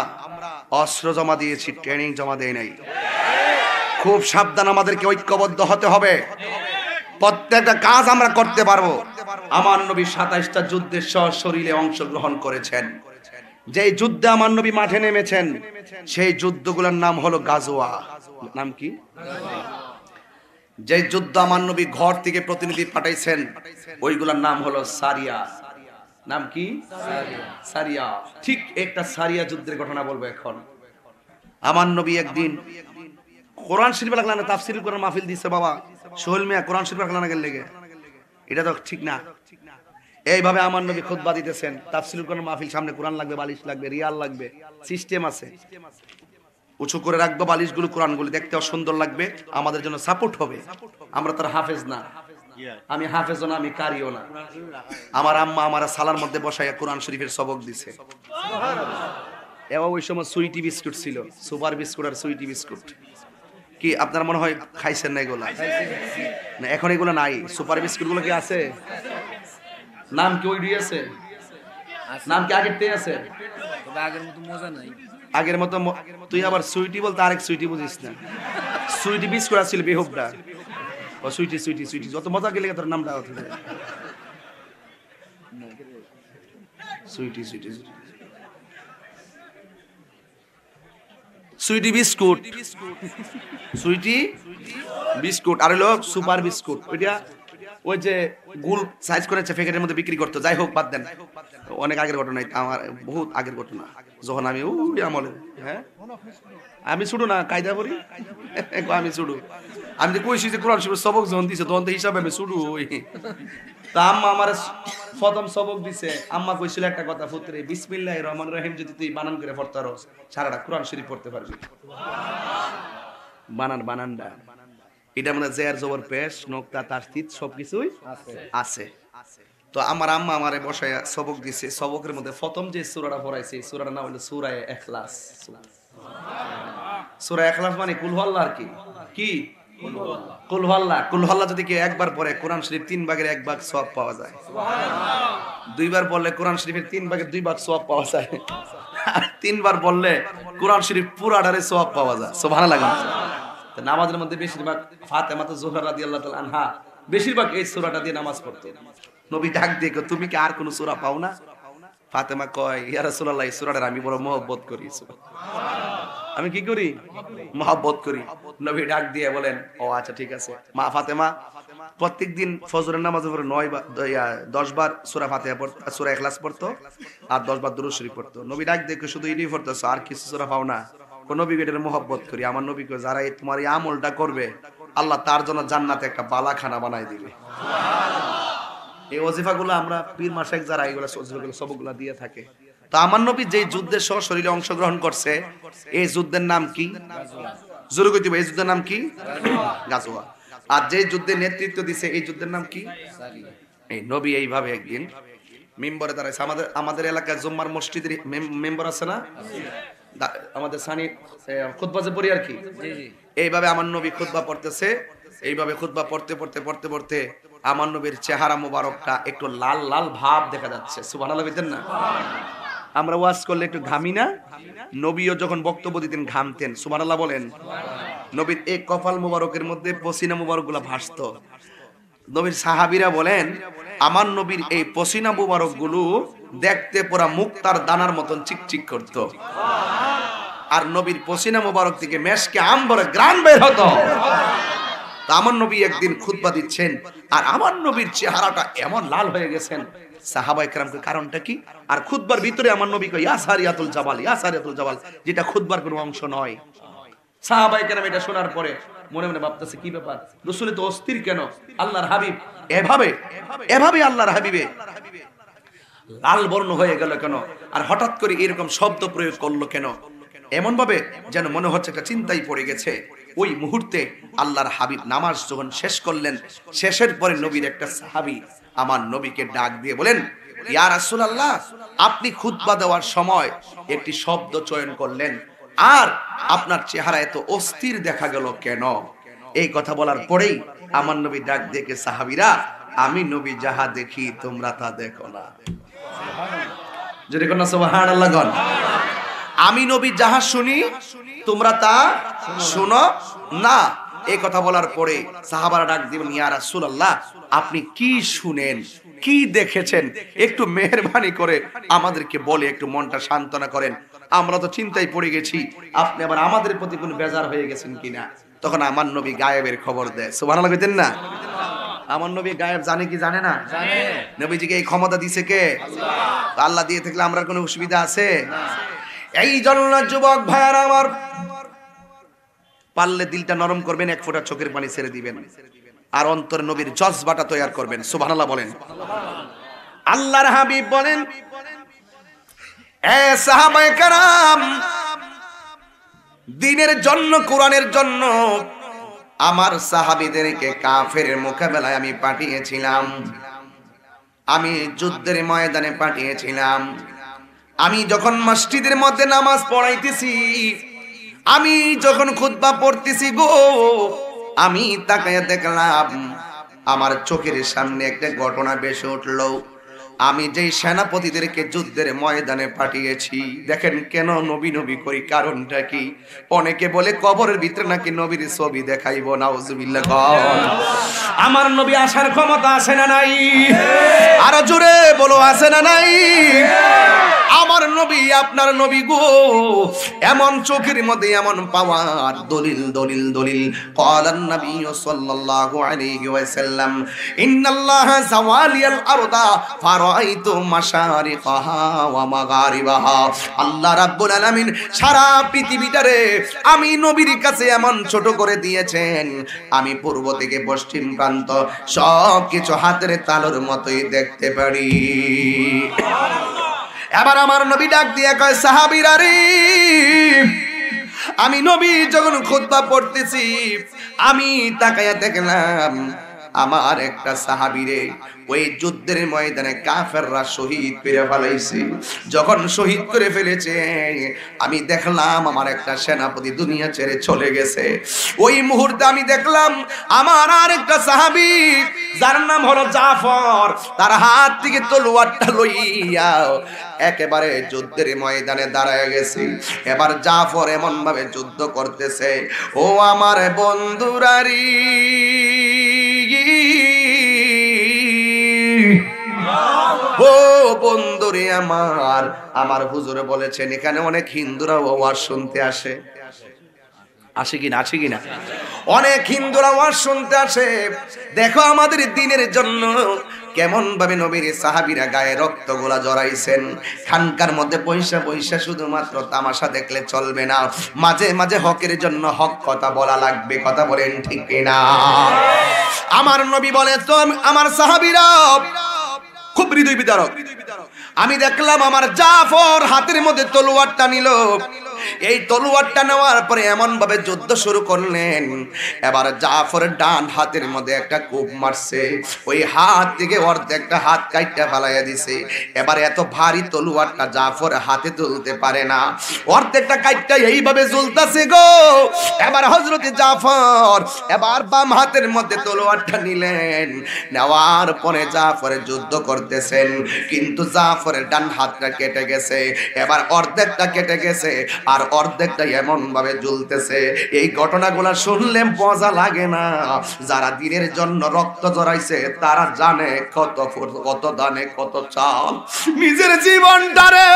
অস্ত্র জমা দিয়েছি ট্রেনিং জমা দেই নাই খুব সাবধান, আমাদেরকে ঐক্যবদ্ধ হতে হবে, প্রত্যেকটা কাজ আমরা করতে পারবো। আমার নবী 27টা যুদ্ধে সশরীরে অংশগ্রহণ করেছেন। যেই যুদ্ধে আমার নবী মাঠে নেমেছেন সেই যুদ্ধগুলোর নাম হলো গাজওয়া। নাম কি? যে যুদ্ধ আমার নবী ঘর থেকে প্রতিনিধি পাঠাইছেন ওইগুলোর নাম হলো সারিয়া। নাম কি? সারিয়া। ঠিক একটা সারিয়া যুদ্ধের ঘটনা বলবো এখন। আমার নবী একদিন কোরআন শরীফ লাগলাম, তাফসীর কোরআন মাহফিল দিছে বাবা সোহেল মিয়া, কোরআন শরীফ লাগলাম না গেলে এটা তো ঠিক না। এইভাবে আমার নবী খুতবা দিতেছেন, তাফসীর কোরআন মাহফিল, সামনে কোরআন লাগবে, বালিশ লাগবে, রিয়াল লাগবে, সিস্টেম আছে, উঁচু করে রাখবো বালিশগুলো, কোরআনগুলো দেখতেও সুন্দর লাগবে, আমাদের জন্য সাপোর্ট হবে। আমরা তার হাফেজ না, আমি হাফেজও না, আমি কারিও না। আমার আম্মা আমার সালার মধ্যে বসাইয়া কোরআন শরীফের সবক দিছে। এবার ওই সময় সুইটি বিস্কুট ছিল, সুপার বিস্কুট আর সুইটি বিস্কুট। কি আপনারা মনে হয় খাইছেন না এগুলা? না এখন এগুলো নাই। সুপার বিস্কুট গুলো কি আছে? নাম কি ওই আছে? নাম কি আগের থেকে আছে? আগের মতো মজা নাই। আগের মতো তুই আবার সুইটি বলতে আরেক সুইটি বুঝিস না। সুইটি বিস্কুট আসছিল বেহুবটা, ও সুইটি সুইটি সুইটি যত মজা গেলে তোর নামটা সুইটি সুইটি সুইটি বিস্কুট, সুইটি বিস্কুট আর হলো সুপার বিস্কুট। ওইটা ওই যে গুল সাইজ করেছে প্যাকেটের মধ্যে বিক্রি করতো। যাই হোক বাদ দেন, অনেক আগের ঘটনা, আমার বহুত আগের ঘটনা, যখন আমি ওই আমলে। হ্যাঁ আমি ছুটু না কায়দা করি, আমি ছুটু। আমি যে কইছি যে কোরআন শরীফের সবক যখন দিছে তখন তো হিসাবে আমি ছুটু। ওই তা আম্মা আমার প্রথম সবক দিছে, আম্মা কইছিল একটা কথা, পুত্রে বিসমিল্লাহির রহমানির রহিম যদি তুই বানান করে পড়তে পারো সারাটা কোরআন শরীফ পড়তে পারবি। বানানটা এটা মানে জের জবর পেশ নোক্তা তাসদীদ সবকিছুই আছে। তো আমার আম্মা আমারে বসায়া সবক দিছে। সবকের মধ্যে প্রথম যে সূরাটা পড়াইছে এই সূরাটার নাম হলো সূরা ইখলাস। সূরা ইখলাস মানে কুল হুয়াল্লাহ। কি কি কুল হুয়াল্লাহ? কুল হুয়াল্লাহ যদি কেউ একবার পড়ে কোরআন শরীফ 3 ভাগের 1 ভাগ সওয়াব পাওয়া যায়। দুইবার পড়লে কোরআন শরীফের 3 ভাগের 2 ভাগ সওয়াব পাওয়া যায়। আর 3 বার পড়লে কোরআন শরীফ পুরাটারে সওয়াব পাওয়া যায়। সুবহানাল্লাহ। নামাজের মধ্যে বেশিরভাগ ফাতেমা যোহরা রাদিয়াল্লাহু তাআলা আনহা বেশিরভাগ এই সূরাটা দিয়ে নামাজ পড়তো। নবী ডাক দিয়ে কয়, তুমি কি আর কোন সূরা পাও না? ফাতেমা কয়, ইয়া রাসূলুল্লাহ এই সূরাটার আমি বড় মহব্বত করি। আমি কি করি? মহব্বত করি। নবী ডাক দিয়ে বলেন, ও আচ্ছা ঠিক আছে। মা ফাতেমা প্রত্যেকদিন ফজরের নামাজের পরে 10 বার সূরা ফাতিহা পড়তো, সূরা ইখলাস পড়তো, আর 10 বার দুরূদ শরীফ পড়তো। নবী ডাক দিয়ে কয়, শুধু এটাই পড়তেছো আর কিছু সূরা পাও না? কোন নবী এটার মহব্বত করি। আমার নবী কয়, যারা এই তোমার এই আমলটা করবে আল্লাহ তার জন্য জান্নাতে একটা বালাখানা বানাই দিবে। এই ওজিফাগুলো আমরা পীর মাশায়েখ যারা এইগুলো সবগুলো দিয়ে থাকে। তো আমার নবী যে যুদ্ধের সশরীরে অংশগ্রহণ করছে এই যুদ্ধের নাম কি? জোরে কইতে হবে, এই যুদ্ধের নাম কি? গাজওয়া। আর যে যুদ্ধে নেতৃত্ব দিছে এই যুদ্ধের নাম কি? এই নবী এইভাবে একদিন মিম্বরে দাঁড়াইছে। আমাদের এলাকায় জুম্মার মসজিদের মেম্বার আছে না, আমাদের সানি খুতবা যে পড়ি আর কি, এইভাবে আমার নবী খুতবা পড়তেছে। এইভাবে খুতবা পড়তে পড়তে পড়তে পড়তে আমার নবীর চেহারা মোবারকটা একটু লাল লাল ভাব দেখা যাচ্ছে। সুবহানাল্লাহ বলতেন না? আমরা ওয়াজ করলে একটু ঘামি না? নবীও যখন বক্তব্য দিতেন ঘামতেন। সুবহানাল্লাহ বলেন। নবীর এই কপাল মোবারকের মধ্যে পসিনা মোবারকগুলো ভাসতো। নবীর সাহাবীরা বলেন, আমার নবীর এই পসিনা মোবারকগুলো দেখতে পুরা মুক্তার দানার মতন চিকচিক করতো। আর নবীর পসিনা মোবারক থেকে মেশকে আম্বরে গ্রান বের হতো। তা আমার নবী একদিন খুতবা দিচ্ছেন আর আমার নবীর চেহারাটা এমন লাল হয়ে গেছেন, সাহাবায়ে কেরামকে কারণটা কি? আর খুতবার ভিতরে আমার নবী কয়, ইয়া সারিয়াতুল জাবাল, ইয়া সারিয়াতুল জাবাল, যেটা খুতবার কোনো অংশ নয়। সাহাবায়ে কেরাম এটা শোনার পরে মনে মনে ভাবতেছে, কি ব্যাপার, রাসূল তো অস্থির কেন? আল্লাহর হাবিব এভাবে আল্লাহর হাবিবে লাল বর্ণ হয়ে গেল কেন? আর হঠাৎ করে এরকম শব্দ প্রয়োগ করলো কেন? এমন ভাবে যেন মনে হচ্ছে একটা চিন্তাই পড়ে গেছে। ওই মুহূর্তে আল্লাহর হাবিব নামাজ যখন শেষ করলেন, শেষের পরে নবীর একটা সাহাবী আমার নবীকে ডাক দিয়ে বলেন, ইয়া রাসূলুল্লাহ, আপনি খুতবা দেওয়ার সময় একটি শব্দ চয়ন করলেন আর আপনার চেহারা এত অস্থির দেখা গেল কেন? এই কথা বলার পরেই আমার নবী ডাক দেখে, সাহাবীরা, আমি নবী যাহা দেখি তোমরা তা দেখো না। যদি কোন সুবহানাল্লাহ গণ। আমি নবী যাহা শুনি তোমরা তা শুনো না। এই কথা বলার পরে সাহাবারা ডাক দিবেন, ইয়া রাসূলুল্লাহ, আপনি কি শুনেন, কি দেখেছেন, একটু মেহেরবানি করে আমাদেরকে বলে একটু মনটা সান্ত্বনা করেন, আমরা তো চিন্তায় পড়ে গেছি, আপনি আবার আমাদের প্রতি কোনো বেজার হয়ে গেছেন কিনা। তখন আমার নবী গায়েবের খবর দেয়। সুবহানাল্লাহ কইতেন না? আমার নবী গায়েব জানে কি জানে না? জানে। নবীজিকে এই ক্ষমতা দিয়েছে কে? আল্লাহ। আল্লাহ দিয়ে থাকলে আমরা কোনো অসুবিধা আছে? এই জন্য যুবক ভাইয়ারা আমার, পারলে দিলটা নরম করবেন, এক ফোঁটা চোখের পানি ছেড়ে দিবেন, আর অন্তরে নবীর জজবাটা তৈরি করবেন। সুবহানাল্লাহ বলেন। আল্লাহর হাবিব বলেন, এ সাহাবায়ে কেরাম, দ্বীনের জন্য, কোরআনের জন্য আমার সাহাবীদেরকে কাফের মোকাবেলায় আমি পাঠিয়েছিলাম, আমি যুদ্ধের ময়দানে পাঠিয়েছিলাম। আমি যখন মসজিদের মধ্যে নামাজ পড়াইতেছি, আমি যখন খুতবা পড়তেছি গো, আমি তাকায় দেখলাম আমার চোখের সামনে একটা ঘটনা ভেসে উঠলো। আমি যেই সেনাপতিদেরকে যুদ্ধের ময়দানে পাঠিয়েছি, দেখেন কেন নবী নবী করি, কারণটা কি? অনেকে বলে কবরের ভিতরে নাকি নবীর ছবি দেখাইবো, নাউজুবিল্লাহ। আমার নবী আসার ক্ষমতা আছে না নাই? আরো জোরে বলো, আছে না নাই? আমার নবী, আপনার নবী গো, এমন চোখের মধ্যে এমন পাওয়ার, দলিল দলিল দলিল। ক্বালান নবী সাল্লাল্লাহু আলাইহি ওয়াসাল্লাম, ইন্নাল্লাহা যাওয়ালিয়াল আরদা ফারাইতু মাশারিকাহা ওয়া মাগারিবাহা। আল্লাহ রাব্বুল আলামিন সারা পৃথিবীটারে আমি নবীর কাছে এমন ছোট করে দিয়েছেন, আমি পূর্ব থেকে পশ্চিম প্রান্ত সবকিছু হাতের তালুর মতোই দেখতে পারি। এবার আমার নবী ডাক দিয়ে কয়, সাহাবীরা রে, আমি নবী যখন খুতবা পড়তেছি, আমি তাকায়া দেখলাম আমার একটা সাহাবীরে ওই যুদ্ধের ময়দানে কাফেররা শহীদ করে ফেলাইছে। যখন শহীদ করে ফেলেছে, আমি দেখলাম আমার একটা সেনাপতি দুনিয়া ছেড়ে চলে গেছে। ওই মুহূর্তে আমি দেখলাম আমার আরেকটা সাহাবী, যার নাম হলো জাফর, তার হাত থেকে তলোয়ারটা লইয়া একেবারে যুদ্ধের ময়দানে দাঁড়ায় গেছে। এবার জাফর এমন ভাবে যুদ্ধ করতেছে, ও আমার বন্ধুরারি, ও বন্ধুরে আমার, আমার হুজুরে বলেছেন এখানে অনেক হিন্দুরা ওয়াজ শুনতে আসে, আসে কিনা? আসে কিনা? অনেক হিন্দুরা ওয়াজ শুনতে আসে। দেখো আমাদের দ্বীনের জন্য কেমন ভাবে নবীর সাহাবীরা গায়ে রক্ত গোলা জড়াইছেন। খানকার মধ্যে পয়সা পয়সা শুধুমাত্র তামাশা দেখলে চলবে না, মাঝে মাঝে হকের জন্য হক কথা বলা লাগবে। কথা বলেন ঠিক কিনা? আমার নবী বলে, তো আমার সাহাবীরা খুব হৃদয় বিদারক। আমি দেখলাম আমার জাফর হাতের মধ্যে তলোয়ারটা নিল। এই তলোয়ারটা নেওয়ার পরে এমন ভাবে যুদ্ধ শুরু করলেন, এবার জাফরের ডান হাতের মধ্যে একটা কোপ মারছে, ওই হাত থেকে অর্ধেকটা হাত কাইটা ফেলাইয়া দিছে। এবার এত ভারী তলোয়ারটা জাফর হাতে তুলতে পারে না, অর্ধেকটা কাইটা এইভাবে ঝুলতাছে গো। এবার হযরতে জাফর এবার বাম হাতের মধ্যে তলোয়ারটা নিলেন, নেওয়ার পরে জাফরে যুদ্ধ করতেছেন, কিন্তু জাফরের ডান হাতটা কেটে গেছে। এবার অর্ধেকটা কেটে গেছে আর অর্ধেকটা এমন ভাবে জ্বলতেছে। এই ঘটনাগুলো শুনলে মজা লাগে না? যারা দ্বীনের জন্য রক্ত জড়াইছে তারা জানে কত কত দানে কত চাল, নিজের জীবনটারে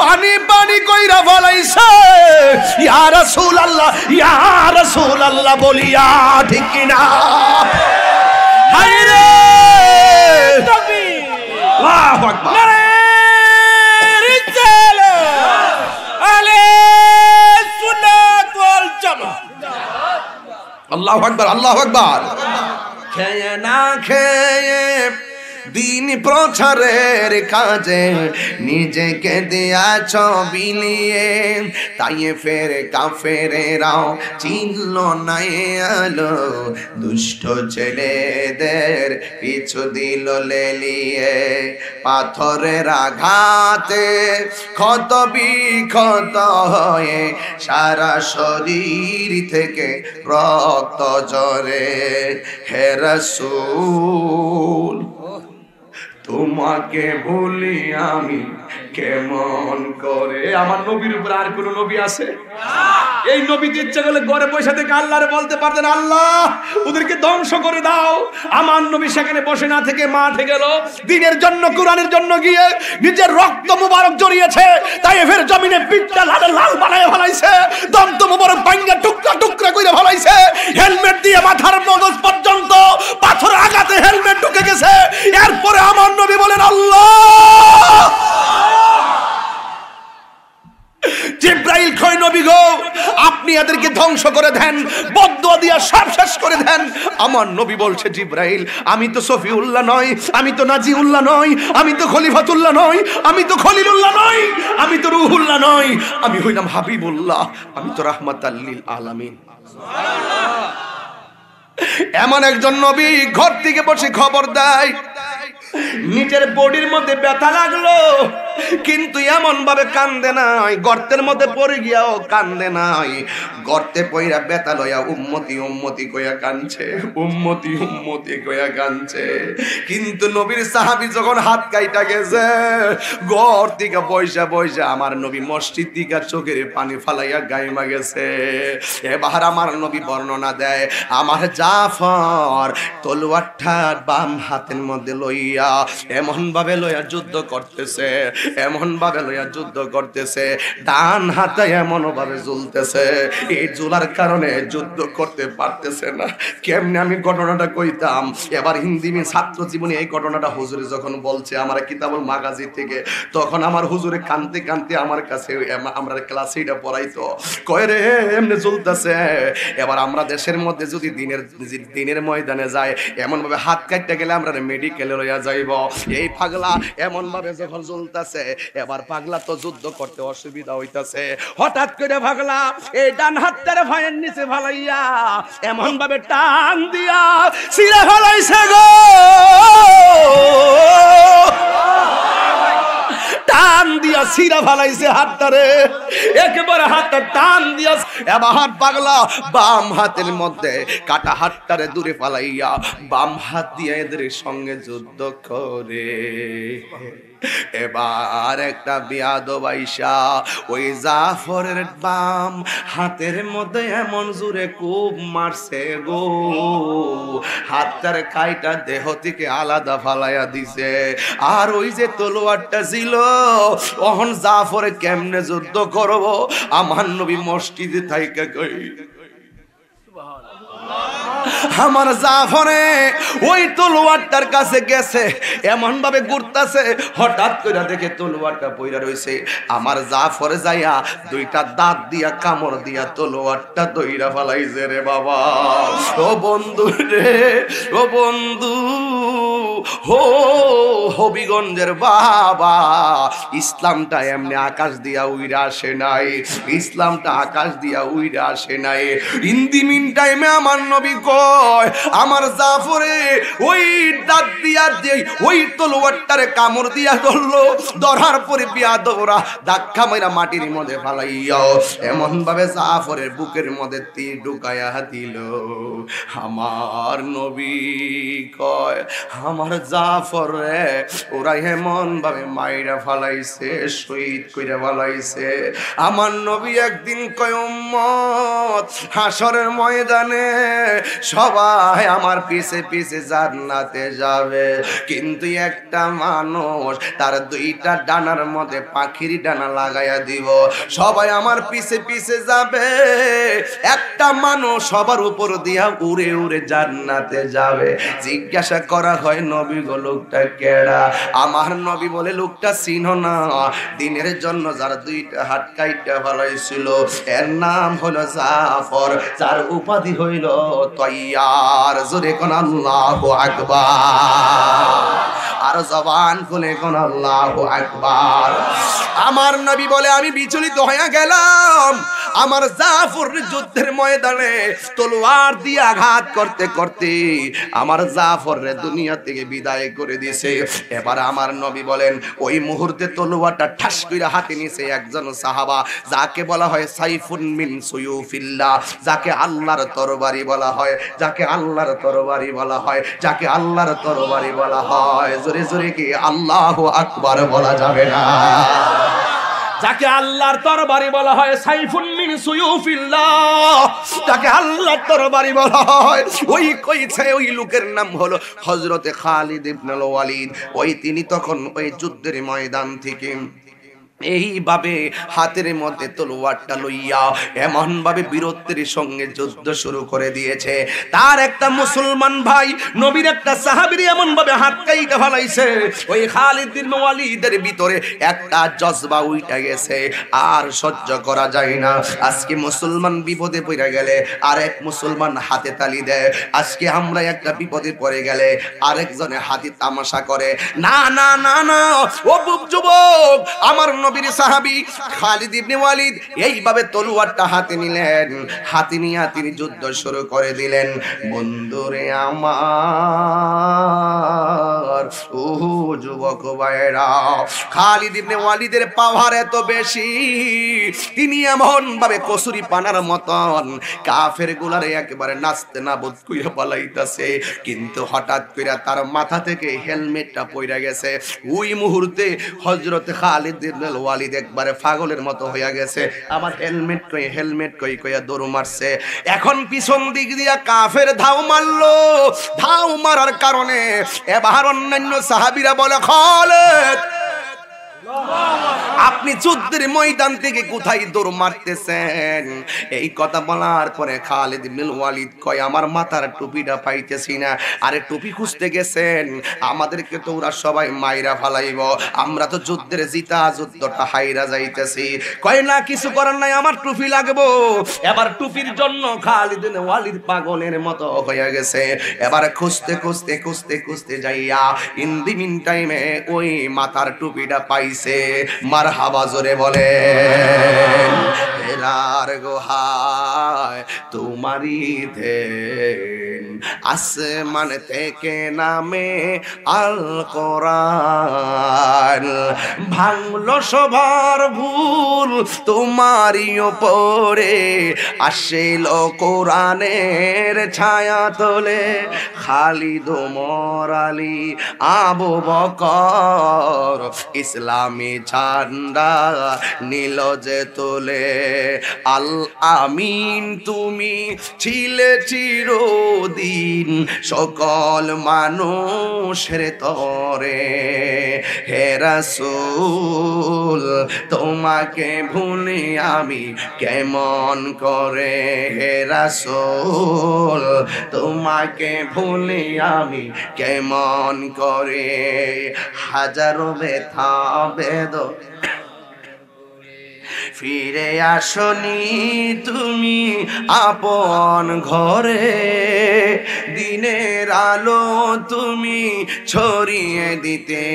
পানি পানি কইরা ফলাইছে। ইয়া রাসূলুল্লাহ, ইয়া রাসূলুল্লাহ বলিয়া, ঠিক কিনা? হায়রে তাকবীর, আল্লাহু আকবার। আল্লাহু আকবার, আল্লাহু আকবার। খেয়ে না খেয়ে দিন প্রচারের কাজে নিজেকে দিয়াছ বিলিয়ে, তাই ফের কাফেরেরাও চিনল না আলো, দুষ্ট ছেলেদের পিছু দিল লেলিয়ে। পাথরের আঘাতে ক্ষত বিক্ষত হয়ে সারা শরীর থেকে রক্ত ঝরে। হে রাসূল, তোমাকে ভুলি আমি কেমন করে? আমার নবীর উপর আর কোন নবী আছে? এই নবীতে ইচ্ছা করলে ঘরে বসে থেকে আল্লাহরে বলতে পারতেন, আল্লাহ ওদেরকে ধ্বংস করে দাও। আমার নবী সেখানে বসে না থেকে মাঠে গেল, দ্বীনের জন্য, কোরআনের জন্য গিয়ে নিজের রক্ত মুবারক জড়িয়েছে। তাইফের জমিনে পিঠটা লাল লাল বানায় ফলাইছে, দন্ত মুবারক ভাঙা টুকরা টুকরা করে ফলাইছে। হেলমেট দিয়ে মাথার মগজ পর্যন্ত পাথর আঘাতে হেলমেট ঢুকে গেছে। এরপরে আমার নবী বলেন, আল্লাহ, জিব্রাইল কয় নবী গো, আপনি এদেরকে ধ্বংস করে দেন, বদদুয়া দিয়া সব শেষ করে দেন। আমার নবী বলছে, জিব্রাইল আমি তো সফিউল্লাহ নই, আমি তো নাজিউল্লাহ নই, আমি তো খলিফাতুল্লাহ নই, আমি তো খলিলুল্লাহ নই, আমি তো রুহুল্লাহ নই, আমি হইলাম হাবিবুল্লাহ, আমি তো রাহমাতাল লিল আলামিন। এমন একজন নবী ঘর থেকে বসে খবর দেয়, নিজের বডির মধ্যে ব্যথা লাগলো, কিন্তু এমন ভাবে কান্দে নাই, গর্তের মধ্যে পড়ে গিয়াও কান্দে নাই। গর্তে পইরা ব্যথা লইয়া উম্মতি উম্মতি কইয়া কাঁদছে, উম্মতি উম্মতি কইয়া কাঁদছে। কিন্তু নবীর সাহাবী যখন হাত কাইটা গেছে, ঘর থেকে বইসা বইসা আমার নবী মসজিদ থেকে চোখের পানি ফালাইয়া গাইমা গেছে। এবার আমার নবী বর্ণনা দেয়, আমার জাফর তলোয়ারটা বাম হাতের মধ্যে লইয়া এমন ভাবে লইয়া যুদ্ধ করতেছে, এমন ভাবে লইয়া যুদ্ধ করতেছে, ডান হাতে এমন ভাবে ঝুলতেছে, এই ঝুলার কারণে যুদ্ধ করতে পারতেছে না। কেমনে আমি ঘটনাটা কইতাম, এবার হিন্দি ছাত্র জীবনে এই ঘটনাটা হুজুরে যখন বলছে আমার কিতাবুল মাগাজি থেকে, তখন আমার হুজুরে কানতে কানতে আমার কাছে, আমরা ক্লাসে এটা পড়াইতো, কয় রে এমনি ঝুলতেছে। এবার আমরা দেশের মধ্যে যদি দিনের ময়দানে যায়, এমন ভাবে হাত কাটতে গেলে আমরা মেডিকেলে লইয়া যাইব। এই পাগলা এমন ভাবে যখন ঝুলতেছে, এবার পাগলা তো যুদ্ধ করতে অসুবিধা হইতাছে। হঠাৎ করে পাগলা এই ডান হাতটারে ভাইয়ের নিচে ফালাইয়া এমন ভাবে টান দিয়া ছিঁড়ে ফেলাইছে গো, টান দিয়া ছিঁড়া ফেলাইছে হাতটারে, একেবারে হাতটা টান দিয়া। এবার পাগলা বাম হাতের মধ্যে কাটা হাতটারে দূরে ফালাইয়া বাম হাত দিয়ে এদের সঙ্গে যুদ্ধ করে। এবার একটা বিয়াদব আইসা ওই জাফরের বাম হাতের মধ্যে এমন জোরে খুব মারছে গো, হাতটার কাইটা দেহ থেকে আলাদা ফালাইয়া দিছে। আর ওই যে তলোয়ারটা ছিল, ওহন জাফরে কেমনে যুদ্ধ করবো, আমার নবী মসজিদে থাইকা কই, আমার জাফরে ওই তলোয়ারটার কাছে গেছে, এমন ভাবে ঘুরতাছে, হঠাৎ করে দেখে তলোয়ারটা পইরা রইছে। আমার জাফরে যাইয়া দুইটা দাঁত দিয়া কামড় দিয়া তলোয়ারটা দইরা ফেলাইছে রে বাবা। ও বন্ধু রে, ও বন্ধু, হো হবিগঞ্জের বাবা, ইসলামটা এমনি আকাশ দিয়া উইরা আসে নাই, ইসলামটা আকাশ দিয়া উইরা আসে নাই। ইন দি মিন টাইমে আমার নবী কয়, আমার জাফরে ওই দাঁত দিয়া দেই ওই তলোয়ারটারে কামড় দিয়া ধরলো, ধরার পরে বিয়াদবরা ধাক্কা মাইরা মাটির মধ্যে ফালাইয়া এমন ভাবে জাফরের বুকের মধ্যে তীর ঢুকাইয়া দিল। আমার নবী কয়, আমার জাফর রে ওরা এমন ভাবে মাইরা ফালাইছে, শহীদ কইরা ফালাইছে। আমার নবী একদিন কয়, উম্মত হাসরের ময়দানে সবাই আমার পিছে পিছে জান্নাতে যাবে, কিন্তু একটা মানুষ তার দুইটা ডানার মধ্যে পাখির ডানা লাগাইয়া দিব। সবাই আমার পিছে পিছে যাবে, একটা মানুষ সবার উপর দিয়া উড়ে উড়ে জান্নাতে যাবে। জিজ্ঞাসা করা হয়, নবী গো লোকটা কেডা? আমার নবী বলে, লোকটা চিনো না, দিনের জন্য যার দুইটা হাত কাইটা ফেলাইছিল, এর নাম হলো জাফর, যার উপাধি হইল তৈয়ার। জোরে কোন আল্লাহু আকবার, আর জবান খুলে কোন আল্লাহু আকবার। আমার নবী বলে, আমি বিচলিত হয়ে গেলাম। আমার জাফর যুদ্ধের ময়দানে তলোয়ার দিয়ে আঘাত করতে করতে আমার জাফর দুনিয়া থেকে বিদায় করে দিয়েছে। এবার আমার নবী বলেন, ওই মুহূর্তে তলোয়ারটা ঠাস করে হাতে নিয়েছে একজন সাহাবা, যাকে বলা হয় সাইফুন মিন সুয়ুফিল্লাহ, যাকে আল্লাহর তরবারি বলা হয়, যাকে আল্লাহর তরবারি বলা হয়, যাকে আল্লাহর তরবারি বলা হয়। জোরে জোরে কি আল্লাহু আকবার বলা যাবে না? যাকে আল্লাহর তরবারি বলা হয়, সাইফুন মিন সুয়ুফিল্লাহ, যাকে আল্লাহর তরবারি বলা হয়, ওই কইছে ওই লোকের নাম হলো হযরতে খালিদ ইবনুল ওয়ালিদ। ওই তিনি তখন ওই যুদ্ধের ময়দান থেকে এইভাবে হাতের মধ্যে তলোয়ারটা লইয়া এমন ভাবে বীরত্বের সঙ্গে যুদ্ধ শুরু করে দিয়েছে, তার একটা মুসলমান ভাই নবীর একটা সাহাবীর এমন ভাবে হাত কাইটা ফলাইছে, ওই খালিদ ইবনে ওয়ালিদের ভিতরে একটা জজবা উইটা গেছে, আর সহ্য করা যায় না। আজকে মুসলমান বিপদে পড়ে গেলে আরেক মুসলমান হাতে তালি দেয়, আজকে আমরা একটা বিপদে পড়ে গেলে আরেকজনে হাতে তামাশা করে। না না না না, ও যুবক, আমার নবীর সাহাবী খালিদ ইবনে ওয়ালিদ এইভাবে তলোয়ারটা হাতে নিলেন, হাতে নিয়ে তিনি যুদ্ধ শুরু করে দিলেন। বন্ধুরে আমার, ও যুবক ভাইরা, খালিদ ইবনে ওয়ালিদের পাওয়ার এত বেশি, তিনি এমন ভাবে কসুরি পানার মতন কাফের গুলারে একেবারে নাচতে নাবুদ কইরা পালাইতাছে, কিন্তু হঠাৎ করে তার মাথা থেকে হেলমেটটা পইরা গেছে। ওই মুহূর্তে হযরত খালিদ ইবনে ওয়ালিদ একবারে পাগলের মতো হইয়া গেছে, আমার হেলমেট কই কইয়া দৌড় মারছে। এখন পিছন দিক দিয়া কাফের ধাও মারলো, ধাও মারার কারণে এবার অন্যান্য সাহাবীরা বলে, খালিদ আপনি যুদ্ধের ময়দান থেকে কোথায় দৌড় মারতেছেন? এই কথা বলার পরে খালিদ ইবনে ওয়ালিদ কয়, আমার মাথার টুপিটা পাইতেছি না। আরে টুপি খুঁজতে গেছেন, আমাদেরকে তো ওরা সবাই মাইরা ফালাইব, আমরা তো যুদ্ধের জিতা যুদ্ধটা হাইরা যাইতেছি। কয় না, কিছু করার নাই, আমার টুপি লাগবো। এবার টুপির জন্য খালিদ ইবনে ওয়ালিদ পাগলের মতো হয়ে গেছে। এবার খুঁজতে যাইয়া ইন দি মিন টাইমে ওই মাথার টুপিটা পাইছে। মারহাবা জোরে বলে, হেরার গোহায় তোমারি দেন, আসমান থেকে নামে আল কোরআন, ভাঙলো সবার ভুল তোমারই ওপরে, আসিল কোরআনের ছায়া তোলে, খালিদ ওমর আলী আবু বকর ইসলামী ঝান্ডা নীল যে তোলে, আল আমিন তুমি ছিলে চিরদিন সকল মানুষের তরে, হে রাসূল তোমাকে ভুলি আমি কেমন করে, হে রাসূল তোমাকে ভুলি আমি কেমন করে, হাজারো ব্যথা বেদনা ফিরে আসনি তুমি আপন ঘরে, দিনের আলো তুমি ছড়িয়ে দিতে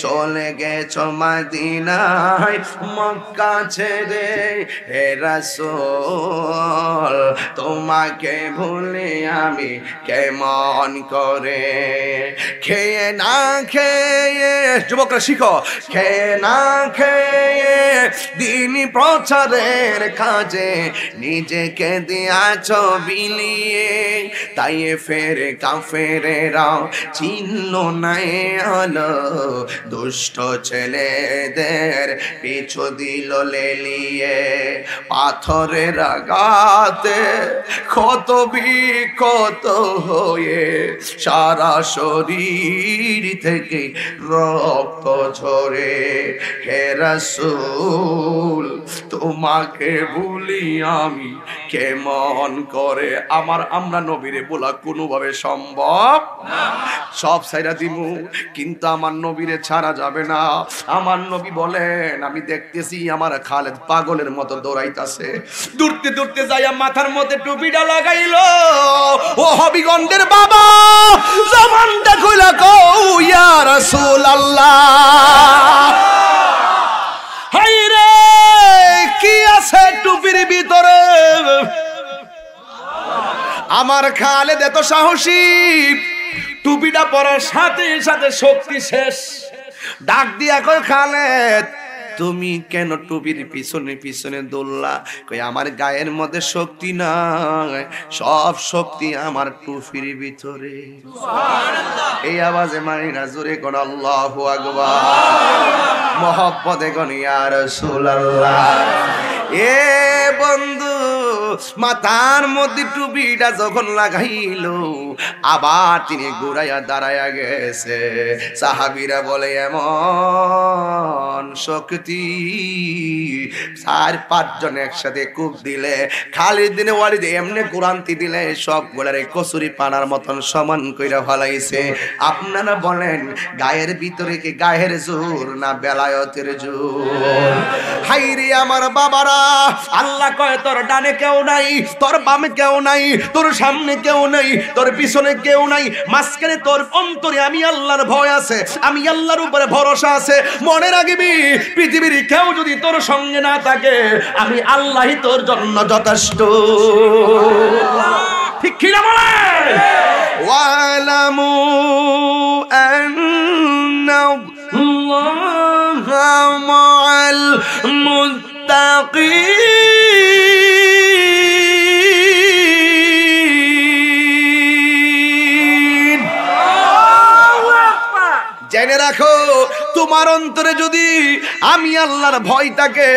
চলে গেছো মদিনায় মক্কা ছেড়ে, হে রাসূল তোমাকে ভুলে আমি কেমন করে, খেয়ে না খেয়ে, যুবকরা শিখো, খেয়ে না খেয়ে দিন প্রচারের কাজে নিজেকে দিয়াছ বিলিয়ে, তাই ফেরে কাফেরেরা চিহ্ন নাই আলো, দুষ্ট ছেলেদের পিছু দিল লেলিয়ে, পাথরের আঘাতে ক্ষত বিক্ষত হয়ে সারা শরীর থেকে রক্ত ঝরে, হে রাসূল তোমাকে ভুলি আমি কেমন করে। আমরা নবীরে বলা কোনোভাবে সম্ভব না, সব ছাইরা দিমু, কিন্তু আমার নবীরে ছাড়া যাবে না। আমার নবী বলেন, আমি দেখতেছি আমার খালেদ পাগলের মতো দৌড়াইতাছে, দূরতে যাইয়া মাথার মধ্যে টুপিটা লাগাইলো, ও হবিগঞ্জের বাবা জবানটা কইলা কও ইয়া রাসূলুল্লাহ, হায়রে কি আছে টুপির ভিতরে? আমার খালেদ এত সাহসী, টুপিটা পরার সাথে সাথে শক্তি শেষ, ডাক দিয়া কয় খালেদ তুমি কেন টুপির পিছনে পিছনে দৌড়লা? কই আমার গায়ের মধ্যে শক্তি নাই, সব শক্তি আমার টুপির ভিতরে। এই আওয়াজে মানি না, জোরে কোন আল্লাহু আকবার, মহব্বতে কোন ইয়া রাসূলুল্লাহ। এ বন্ধু, মাথার মধ্যে টুপিটা যখন লাগাইল, আবার তিনি ঘুরাইয়া দাঁড়াইয়া গেছে। সাহাবীরা বলে এমন শক্তি, 4-5 জন একসাথে কূপ দিলে, খালিদ বিন ওয়ালিদ এমনি কুরান্তি দিলে সবগুলারে কচুরি পানার মতন সমান কইরা ফলাইছে। আপনারা বলেন গায়ের ভিতরে কি গায়ের জোর না বেলায়েতের জোর? হাইরে আমার বাবারা, আল্লাহ কয় তোর ডানে কেউ নাই, তোর বামে কেউ নাই, তোর সামনে কেউ নাই, তোর পিছনে কেউ নাই, মাঝখানে তোর অন্তরে আমি আল্লাহর ভয় আছে, আমি আল্লাহর উপরে ভরসা আছে। মনে রাখবি, পৃথিবীর কেউ যদি তোর সঙ্গে না থাকে, আমি আল্লাহই তোর জন্য যথেষ্ট। ঠিক কি না বলে? ওয়ালামু আন্নাল্লাহা মা'আল মুত্তাকিন। জেনে রাখো, তোমার অন্তরে যদি আমি আল্লাহর ভয় থাকে,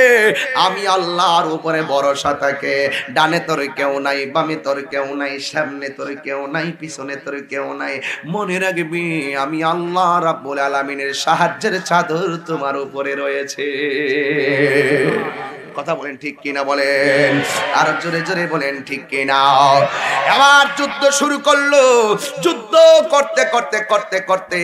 আমি আল্লাহর উপরে ভরসা থাকে, ডানে তোর কেউ নাই, বামে তোর কেউ নাই, সামনে তোর কেউ নাই, পিছনে তোর কেউ নাই, মনে রাখবি আমি আল্লাহ রাব্বুল আলামিনের সাহায্যের চাদর তোমার উপরে রয়েছে। কথা বলেন ঠিক কিনা বলেন, আর জোরে জোরে বলেন ঠিক কিনা। এবার যুদ্ধ শুরু করলো। যুদ্ধ করতে করতে করতে করতে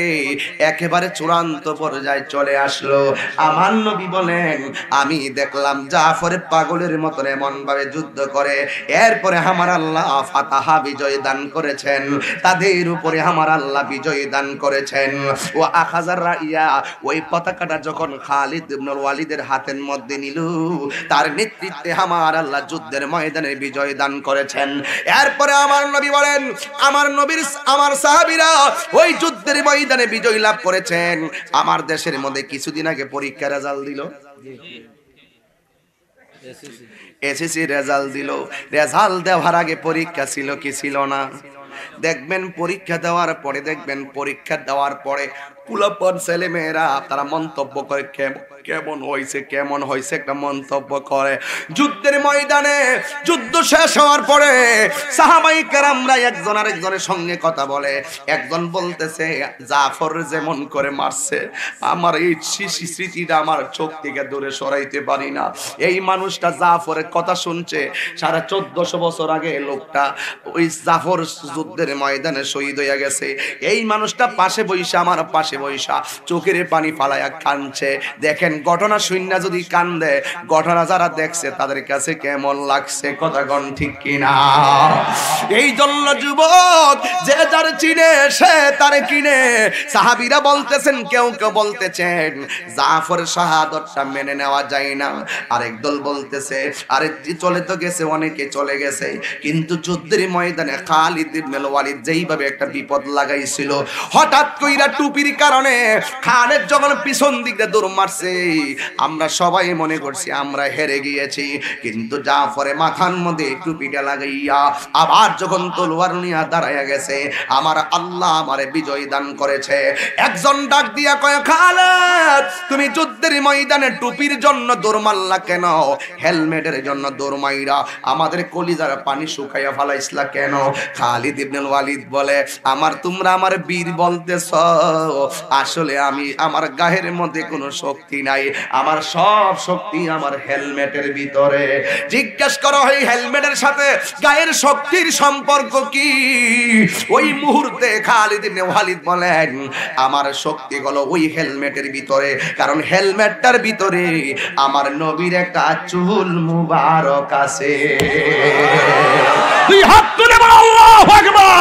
একেবারে চূড়ান্ত পর্যায়ে চলে আসলো। আমার নবী বলেন, আমি দেখলাম জাফর পাগলের মতন এমন ভাবে যুদ্ধ করে, এরপরে আমার আল্লাহ ফাতাহা বিজয় দান করেছেন, তাদের উপরে আমার আল্লাহ বিজয় দান করেছেন। ও আখাজার রাইয়া, ওই পতাকাটা যখন খালিদ ইবনুল ওয়ালিদের হাতের মধ্যে নিল, তার নেতৃত্বে আমার আল্লাহ যুদ্ধের ময়দানে বিজয় দান করেছেন। এরপরে আমার নবী বলেন, আমার সাহাবীরা ওই যুদ্ধের ময়দানে বিজয় লাভ করেছেন। আমার দেশের মধ্যে কিছুদিন আগে পরীক্ষা রেজাল্ট দিল, এসএসসি রেজাল্ট দিল। রেজাল্ট দেওয়ার আগে পরীক্ষা ছিল কি ছিল না? দেখবেন পরীক্ষা দেওয়ার পরে, দেখবেন পরীক্ষা দেওয়ার পরে পুলাপন ছেলে মেয়েরা তারা মন্তব্য করে, কেমন হয়েছে কেমন হয়েছে একটা মন্তব্য করে। যুদ্ধের ময়দানে যুদ্ধ শেষ হওয়ার পরে সাহাবায়ে কেরামরা একজন আরেকজনের সঙ্গে কথা বলে। একজন বলতেছে, জাফর যেমন করে মারছে, আমার এই স্মৃতিটা আমার চোখ থেকে দূরে সরাইতে পারি না। এই মানুষটা জাফরের কথা শুনছে, 1450 বছর আগে লোকটা ওই জাফর যুদ্ধের ময়দানে শহীদ হয়ে গেছে। এই মানুষটা পাশে বইসা, আমার পাশে বইসা চোখের পানি ফালাইয়া কাঁদছে। দেখেন ঘটনা শুননা যদি কান্দে, ঘটনা যারা দেখছে তাদের কাছে কেমন লাগছে? কথা কোন ঠিক কিনা? এই জন্য যুবক, যে যার চিনে সে তার কিনে। সাহাবীরা বলতেছেন, কেউ কেউ বলতেছেন জাফরের শাহাদাতটা মেনে নেওয়া যায় না। আরেক দল বলতেছে, আরে চলে তো গেছে, অনেকে চলে গেছে, কিন্তু যুদ্ধের ময়দানে খালিদ ইবনুল ওয়ালিদ যেইভাবে একটা বিপদ লাগাইছিল, হঠাৎ কইরা টুপির কারণে খালিদ যখন পিছন দিকে দৌড় মারছে, আমরা সবাই মনে করছি আমরা হেরে গিয়েছি। কিন্তু জাফরে মাথার মধ্যে টুপিটা লাগাইয়া আবার যখন তলোয়ার নিয়ে দাঁড়াইয়া গেছে, আমার আল্লাহ আমারে বিজয় দান করেছে। একজন ডাক দিয়া কয়, খালিদ তুমি যুদ্ধের ময়দানে টুপির জন্য দৌড় মারলা কেন? হেলমেটের জন্য দৌড় মাইরা আমাদের কলিজার পানি শুকাইয়া ফেলাইছলা কেন? খালিদ ইবনুল ওয়ালিদ বলে, তোমরা আমার বীর বলতেছ, আসলে আমি আমার গায়ের মধ্যে কোনো শক্তি নাই, আমার সব শক্তি আমার হেলমেটের ভিতরে। জিজ্ঞেস করো এই হেলমেটের সাথে গায়ের শক্তির সম্পর্ক কি? ওই মুহূর্তে খালিদ ইবনে ওয়ালিদ বলেন, আমার শক্তি হলো ওই হেলমেটের ভিতরে, কারণ হেলমেটটার ভিতরে আমার নবীর একটা চুল মুবারক আছে। দুই হাত তুলে বলো আল্লাহু আকবার,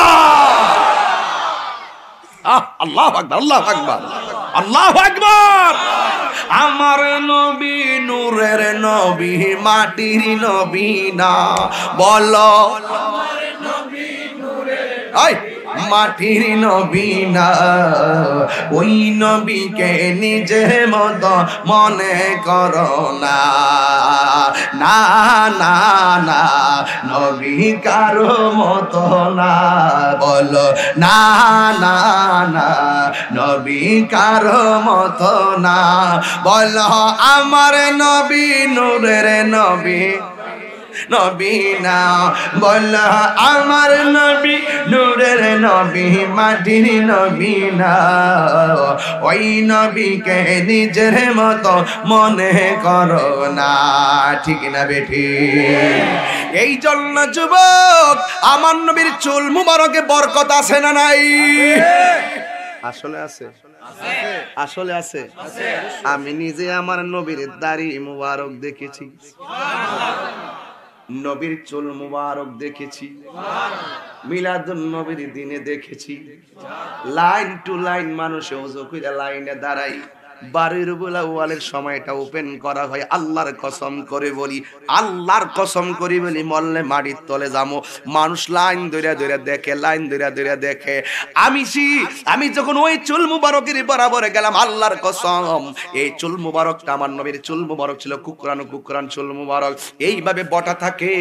আল্লাহু আকবার, আল্লাহু আকবার, আল্লাহু আকবার। আমার নবী নূরের নবী, মাটির নবী না, বলো মাটির নবী না, ওই নবীকে নিজের মতো মনে করো না। না না না, নবী কারো মতো না, বলো না না না, নবী কারো মতো না, বলো আমার নবী নূরের নবী, নবী না, বল আমার নবী নূরের নবী, মাটির নবী না, ওই নবীকে নিজের মতো মনে করো না। ঠিক না বেঠি? এই জন্য যুবক, আমার নবীর চুল মুবারকে বরকত আছে না নাই? আসলে আছে, আসলে আছে। আমি নিজে আমার নবীর দাড়ি মুবারক দেখেছি, নবীর চুল মুবারক দেখেছি, মিলাদুন নবীর দিনে দেখেছি। লাইন টু লাইন মানুষে ওযু কইরা লাইনে দাঁড়াই, বাড়ির ওয়ালের সময়টা ওপেন করা হয়। আল্লাহর কসম করে বলি, আল্লাহর কসম করে বলি, মরলে মাটির তলে যাবো। মানুষ লাইন ধরে ধরে দেখে, লাইন ধরে ধরে দেখে। আমি যখন ওই চুল মুবারকের বরাবরে গেলাম, আল্লাহর কসম, এই চুল মুবারকটা আমার নবীর চুল মুবারক ছিল, কুকরানো কুকরান চুল মুবারক, এইভাবে বটা থাকে।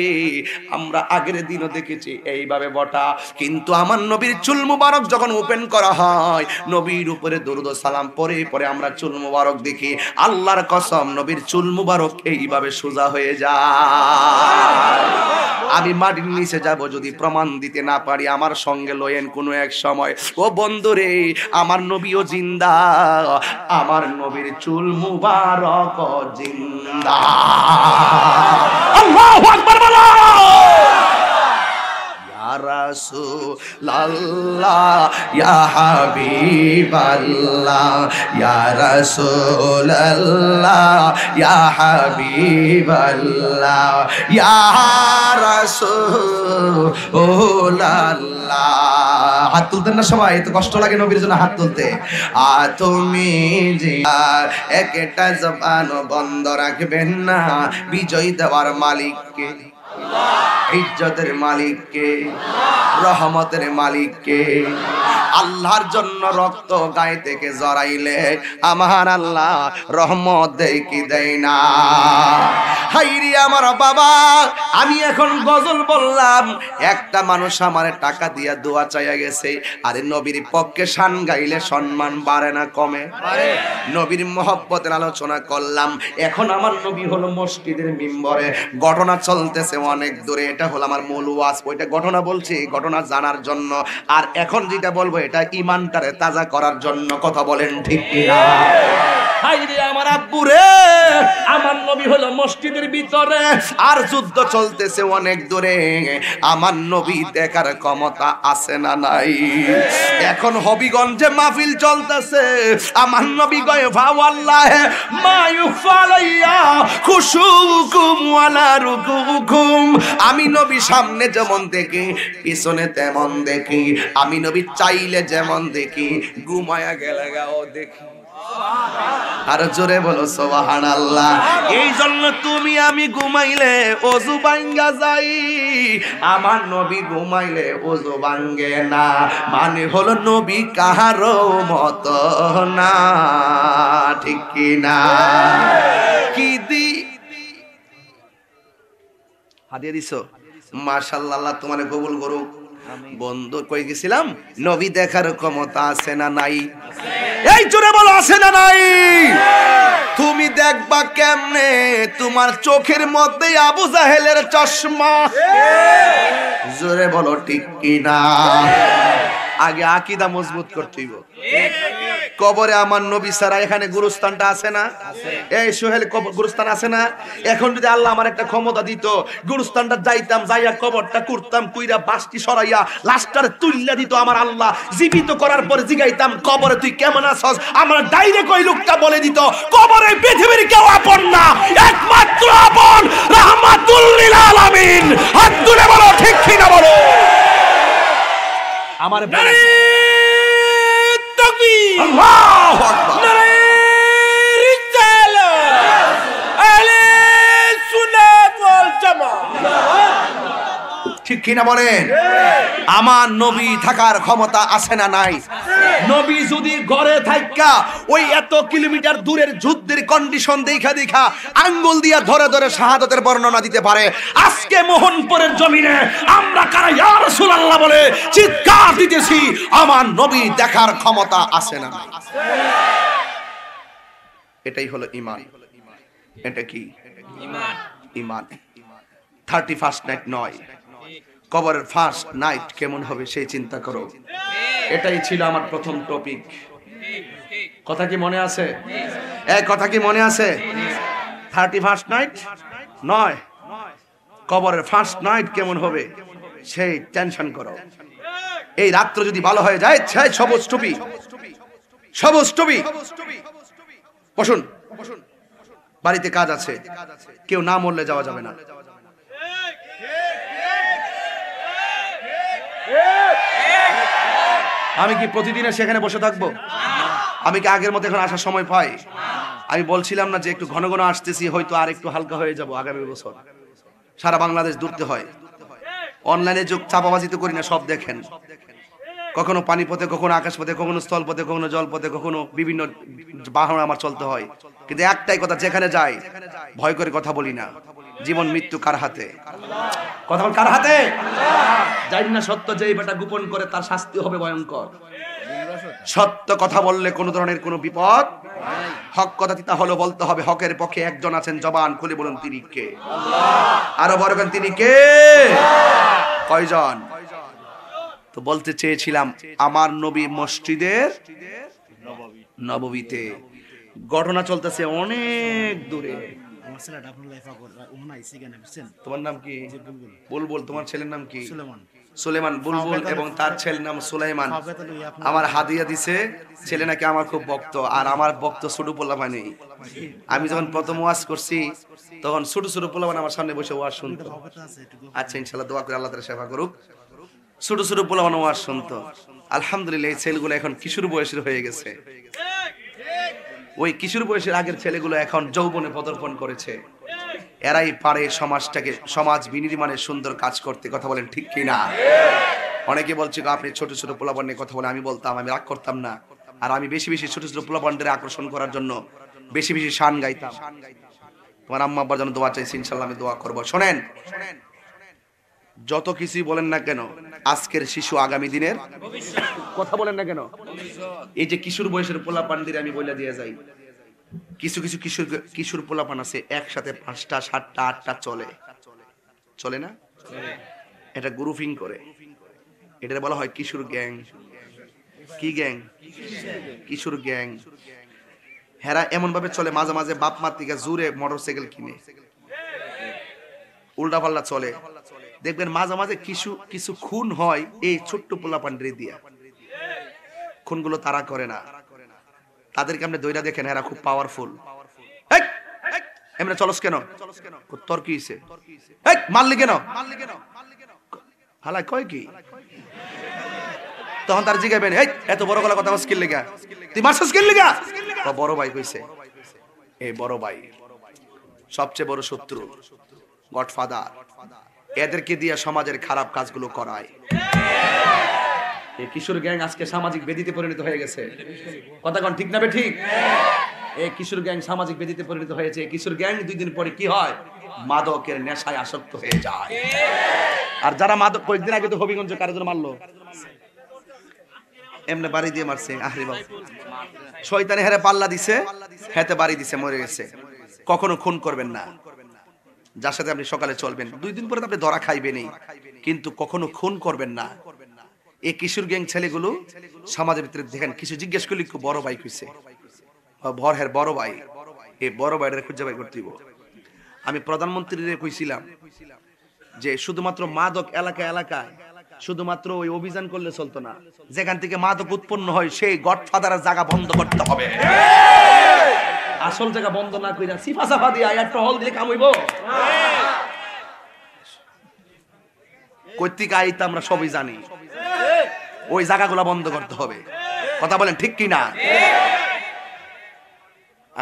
আমরা আগের দিনও দেখেছি এইভাবে বটা। কিন্তু আমার নবীর চুল মুবারক যখন ওপেন করা হয়, নবীর উপরে দরুদ ও সালাম পরে পরে আমরা চুল মুবারক দেখি। আল্লাহর কসম, নবীর চুল মুবারক এইভাবে সোজা হয়ে যায়। আমি মাটির নিচে যাব, যদি প্রমাণ দিতে না পারি আমার সঙ্গে লয়েন কোনো এক সময়। ও বন্ধুরে, আমার নবীও জিন্দা, আমার নবীর চুল মুবারক জিন্দা। আল্লাহু আকবার বলো। ইয়া রাসূলুল্লাহ, ইয়া হাবিবাল্লাহ, ইয়া রাসূলুল্লাহ, ইয়া হাবিবাল্লাহ, ইয়া রাসূলুল্লাহ। হাত তুলতেন না সবাই? এত কষ্ট লাগে নবীর জন্য হাত তুলতে। তুমি যে একটা জবান বন্ধ রাখবেন না, বিজয় দেওয়ার মালিককে, ইজ্জতের মালিককে, রহমতের মালিককে। আল্লাহর জন্য রক্ত গায়ে থেকে জড়াইলে আমার আল্লাহ রহমত দেয় কি দেয় না? হাইরে আমার বাবা, আমি এখন গজল বললাম, একটা মানুষ আমার টাকা দিয়া দোয়া চাইয়া গেছে। আরে নবীর পক্ষে শান গাইলে সম্মান বাড়ে না কমে? নবীর মহব্বতের আলোচনা করলাম। এখন আমার নবী হলো মসজিদের মিম্বরে, ঘটনা চলতেছে অনেক দূরে। এটা হলো আমার মূল ওয়াজ, ওইটা ঘটনা বলছি ঘটনা জানার জন্য। আর এখন যেটা বলবো এটা ঈমানটারে তাজা করার জন্য। কথা বলেন ঠিক কিনা? হাইরে আমার আব্বুরে, আমার নবী হলো মসজিদের ভিতরে, আর যুদ্ধ চলতেছে অনেক দূরে। আমার নবী দেখার ক্ষমতা আছে না নাই? এখন হবিগঞ্জে মাহফিল চলতেছে, আমার নবী গয়ে ভাওয়াল্লাহ মা ইউফালাইয়া খুশুকুম ওয়ালা রুকুকুম। আমি নবী সামনে যেমন দেখি, পিছনে তেমন দেখি। আমি নবী চাইলে যেমন দেখি, ঘুমায়া গেলে গাও দেখি। আর জোরে বলো সুবহানাল্লাহ। এই জন্য তুমি আমি ঘুমাইলে ওযু ভাঙ্গা যাই, আমার নবী ঘুমাইলে ওযু ভাঙ্গে না। মানে হলো নবী কাহারো মতো না, ঠিক কি না? কি দি হাদিয়া দিছো? মাশাআল্লাহ, আল্লাহ তোমারে কবুল করুক। বন্ধু কই গেছিলাম, নবী দেখার ক্ষমতা আছে না নাই? এই জোরে বলো আছে না নাই? তুমি দেখবা কেমনে? তোমার চোখের মধ্যে আবু জাহেলের চশমা। জোরে বলো ঠিক কিনা? আগে আকীদা মজবুত করতে হইব। কবরে আমার নবী ছাড়া এখানে গুরুস্থানটা আছে না? এই সোহেল গুরুস্থান আছে না? এখন যদি আল্লাহ আমার একটা ক্ষমতা দিত, গুরুস্থানটা যাইতাম, যাইয়া কবরটা করতাম, কুইরা বাসটি সরাইয়া লাশটার তুইল্লা দিত আমার আল্লাহ। জীবিত করার পরে জিগাইতাম, কবরে তুই কেমন আছস? আমার ডাইরেক্ট ওই লোকটা বলে দিত, কবরে পৃথিবীর কেউ আপন না, একমাত্র আপন রাহমাতুল লিল আলামিন। হাত তুলে বলো ঠিক কিনা বলো। আমার আল্লাহু আকবার। ঠিক কিনা বলেন? আমার নবী থাকার ক্ষমতা আছে না নাই? নবী যদি ঘরে থাইকা ওই এত কিলোমিটার দূরের যুদ্ধের কন্ডিশন দেখা দেখা আঙ্গুল দিয়া ধরে ধরে শাহাদাতের বর্ণনা দিতে পারে, আজকে মোহনপুরের জমিনে আমরা কারা ইয়া রাসূলুল্লাহ বলে চিৎকার দিতেছি, আমার নবী দেখার ক্ষমতা আছে না নাই? এটাই হলো ঈমান। এটা কি ঈমান? ঈমান 31st নাইট নয়, কবরের ফার্স্ট নাইট কেমন হবে সেই চিন্তা করো। এটাই ছিল আমার প্রথম টপিক। কথা কি মনে আছে? এই কথা কি মনে আছে? 31st নাইট নয়, কবরের ফার্স্ট নাইট কেমন হবে সেই টেনশন করো। এই রাত্র যদি ভালো হয়ে যায়, সেই সবুজ টুপি, সবুজ টুপি বসুন, বাড়িতে কাজ আছে, কেউ না মরলে যাওয়া যাবে না। আমি কি প্রতিদিন সেখানে বসে থাকবো? আমি কি আগের মতো এখন আসার সময় পাই? আমি বলছিলাম না যে একটু ঘন ঘন আসতেছি, হয়তো আর একটু হালকা হয়ে যাব আগামী বছর। সারা বাংলাদেশ দূরতে হয়, অনলাইনে যুগ, চাপাবাজি তো করি না, সব দেখেন। কখনো পানিপথে, কখনো আকাশপথে, কখনো স্থলপথে, কখনো জলপথে, কখনো বিভিন্ন বাহন আমার চলতে হয়। কিন্তু একটাই কথা, যেখানে যাই ভয় করে কথা বলি না। জীবন মৃত্যু কার হাতে? কথা বল, কার হাতে? জানি না সত্য যে এই বেটা গোপন করে তার শাস্তি হবে ভয়ঙ্কর। সত্য কথা বললে কোনো ধরনের কোনো বিপদ, হক কথা তিতা হলো বলতে হবে। হকের পক্ষে একজন আছেন, জবান খুলে বলুন তিনি কে? আরো বড় করেন, তিনি কে? কয়জন? তো বলতে চেয়েছিলাম আমার নবী মসজিদের নববীতে, ঘটনা চলতেছে অনেক দূরে। তোমার নাম কি? বুলবুল। তোমার ছেলের নাম কি? সুলেমান। বুলবুল এবং তার ছেলের নাম সুলাইমান। আমার হাদিয়া দিছে, ছেলে নাকি আমার খুব ভক্ত, আর আমার ভক্ত ছোট পোলাপান নেই। আমি যখন প্রথম ওয়াজ করছি তখন ছোট ছোট পোলাপান আমার সামনে বসে ওয়াজ শুনতো। আচ্ছা, ইনশাআল্লাহ দোয়া করে আল্লাহ তাআলা সেবা করুক। ছোট ছোট পোলাপান ওয়াজ শুনতো। আলহামদুলিল্লাহ এই ছেলেগুলো এখন কিশোর বয়সের হয়ে গেছে। ওই কিশোর বয়সের আগের ছেলেগুলো এখন যৌবনে পদার্পণ করেছে। এরাই পারে সমাজটাকে, সমাজ বিনির্মাণের সুন্দর কাজ করতে। কথা বলেন ঠিক কি না? অনেকে বলছে আপনি ছোট ছোট পোলাপান নিয়ে কথা বলে। আমি বলতাম, আমি রাগ করতাম না, আর আমি বেশি বেশি ছোট ছোট পোলাপানদের আকর্ষণ করার জন্য বেশি বেশি শান গাইতাম। তোমার আম্মা আব্বার জন্য দোয়া চাইছি, ইনশাআল্লাহ আমি দোয়া করব। শোনেন, যত কিছুই বলেন না কেন, আজকের শিশু আগামী দিনের কথা বলেন না কেন, এই যে কিশোর বয়সের পোলাপানদের আমি বলে দিয়ে যাই, কিছু কিছু কিশোর পোলাপান আছে একসাথে 5টা 7টা 8টা চলে না, এটা গ্রুপিং করে, এটা বলা হয় কিশোর গ্যাং। কি গ্যাং? কিশোর গ্যাং। হেরা এমন ভাবে চলে, মাঝে মাঝে বাপ মার থেকে জোরে মোটরসাইকেল কিনে উল্টা পাল্টা চলে। দেখবেন মাঝে মাঝে কিছু খুন হয় এই ছোট্ট পোলাপানরে দিয়া। খুনগুলো তারা করে না, তাদেরকে আপনি দইরা দেখেন, এরা খুব পাওয়ারফুল। এমনি চলস কেন? তোর কি হইছে? মারলি কেন? হালাই কয় কি? তখন তার জিগাইবেন, এত বড় গলা কথা স্কিল লেগা, তুই মারছস স্কিল লেগা? বড় ভাই কইছে, এই বড় ভাই সবচেয়ে বড় শত্রু, গডফাদার। এদেরকে দিয়ে সমাজের খারাপ কাজগুলো করায়। এই কিশোর গ্যাং আজকে সামাজিক বেদিতে পরিণত হয়ে গেছে। কথা কোন ঠিক না বে ঠিক? এই কিশোর গ্যাং সামাজিক বেদিতে পরিণত হয়েছে। এই কিশোর গ্যাং 2 দিন পরে কি হয়? মাদকের নেশায় আসক্ত হয়ে যায়। আর যারা মাদক, কয়েকদিন আগে তো হবিগঞ্জ কারাজন মারলো, এমনি বাড়ি দিয়ে মারছে। আহরে বাবা, শয়তানে হেরে পাল্লা দিছে, হেতে বাড়ি দিছে, মরে গেছে। কখনো খুন করবেন না, যার সাথে আপনি সকালে চলবেন 2 দিন পরে আপনি ধরা খাইবেনই, কিন্তু কখনো খুন করবেন না। এই কিশোর গ্যাং ছেলেগুলো সমাজের ভিতরে দেখেন, কিছু জিজ্ঞেস করলে বড় ভাই কইছে, ভরহের বড় ভাই, এই বড় ভাইটারে খুঁজে বাই করতে দিব। আমি প্রধানমন্ত্রীরে কইছিলাম যে শুধুমাত্র মাদক এলাকায় শুধুমাত্র ওই অভিযান করলে চলতো না, যেখান থেকে মাদক উৎপন্ন হয় সেই গডফাদারের জায়গা বন্ধ করতে হবে। আসল জায়গা বন্ধ না কইরা সিফা সাফা দিয়া একটা হল দিলে কাম হইব? কর্তৃক আইতা আমরা সবই জানি, ওই জায়গাগুলো বন্ধ করতে হবে। কথা বলেন ঠিক কি না?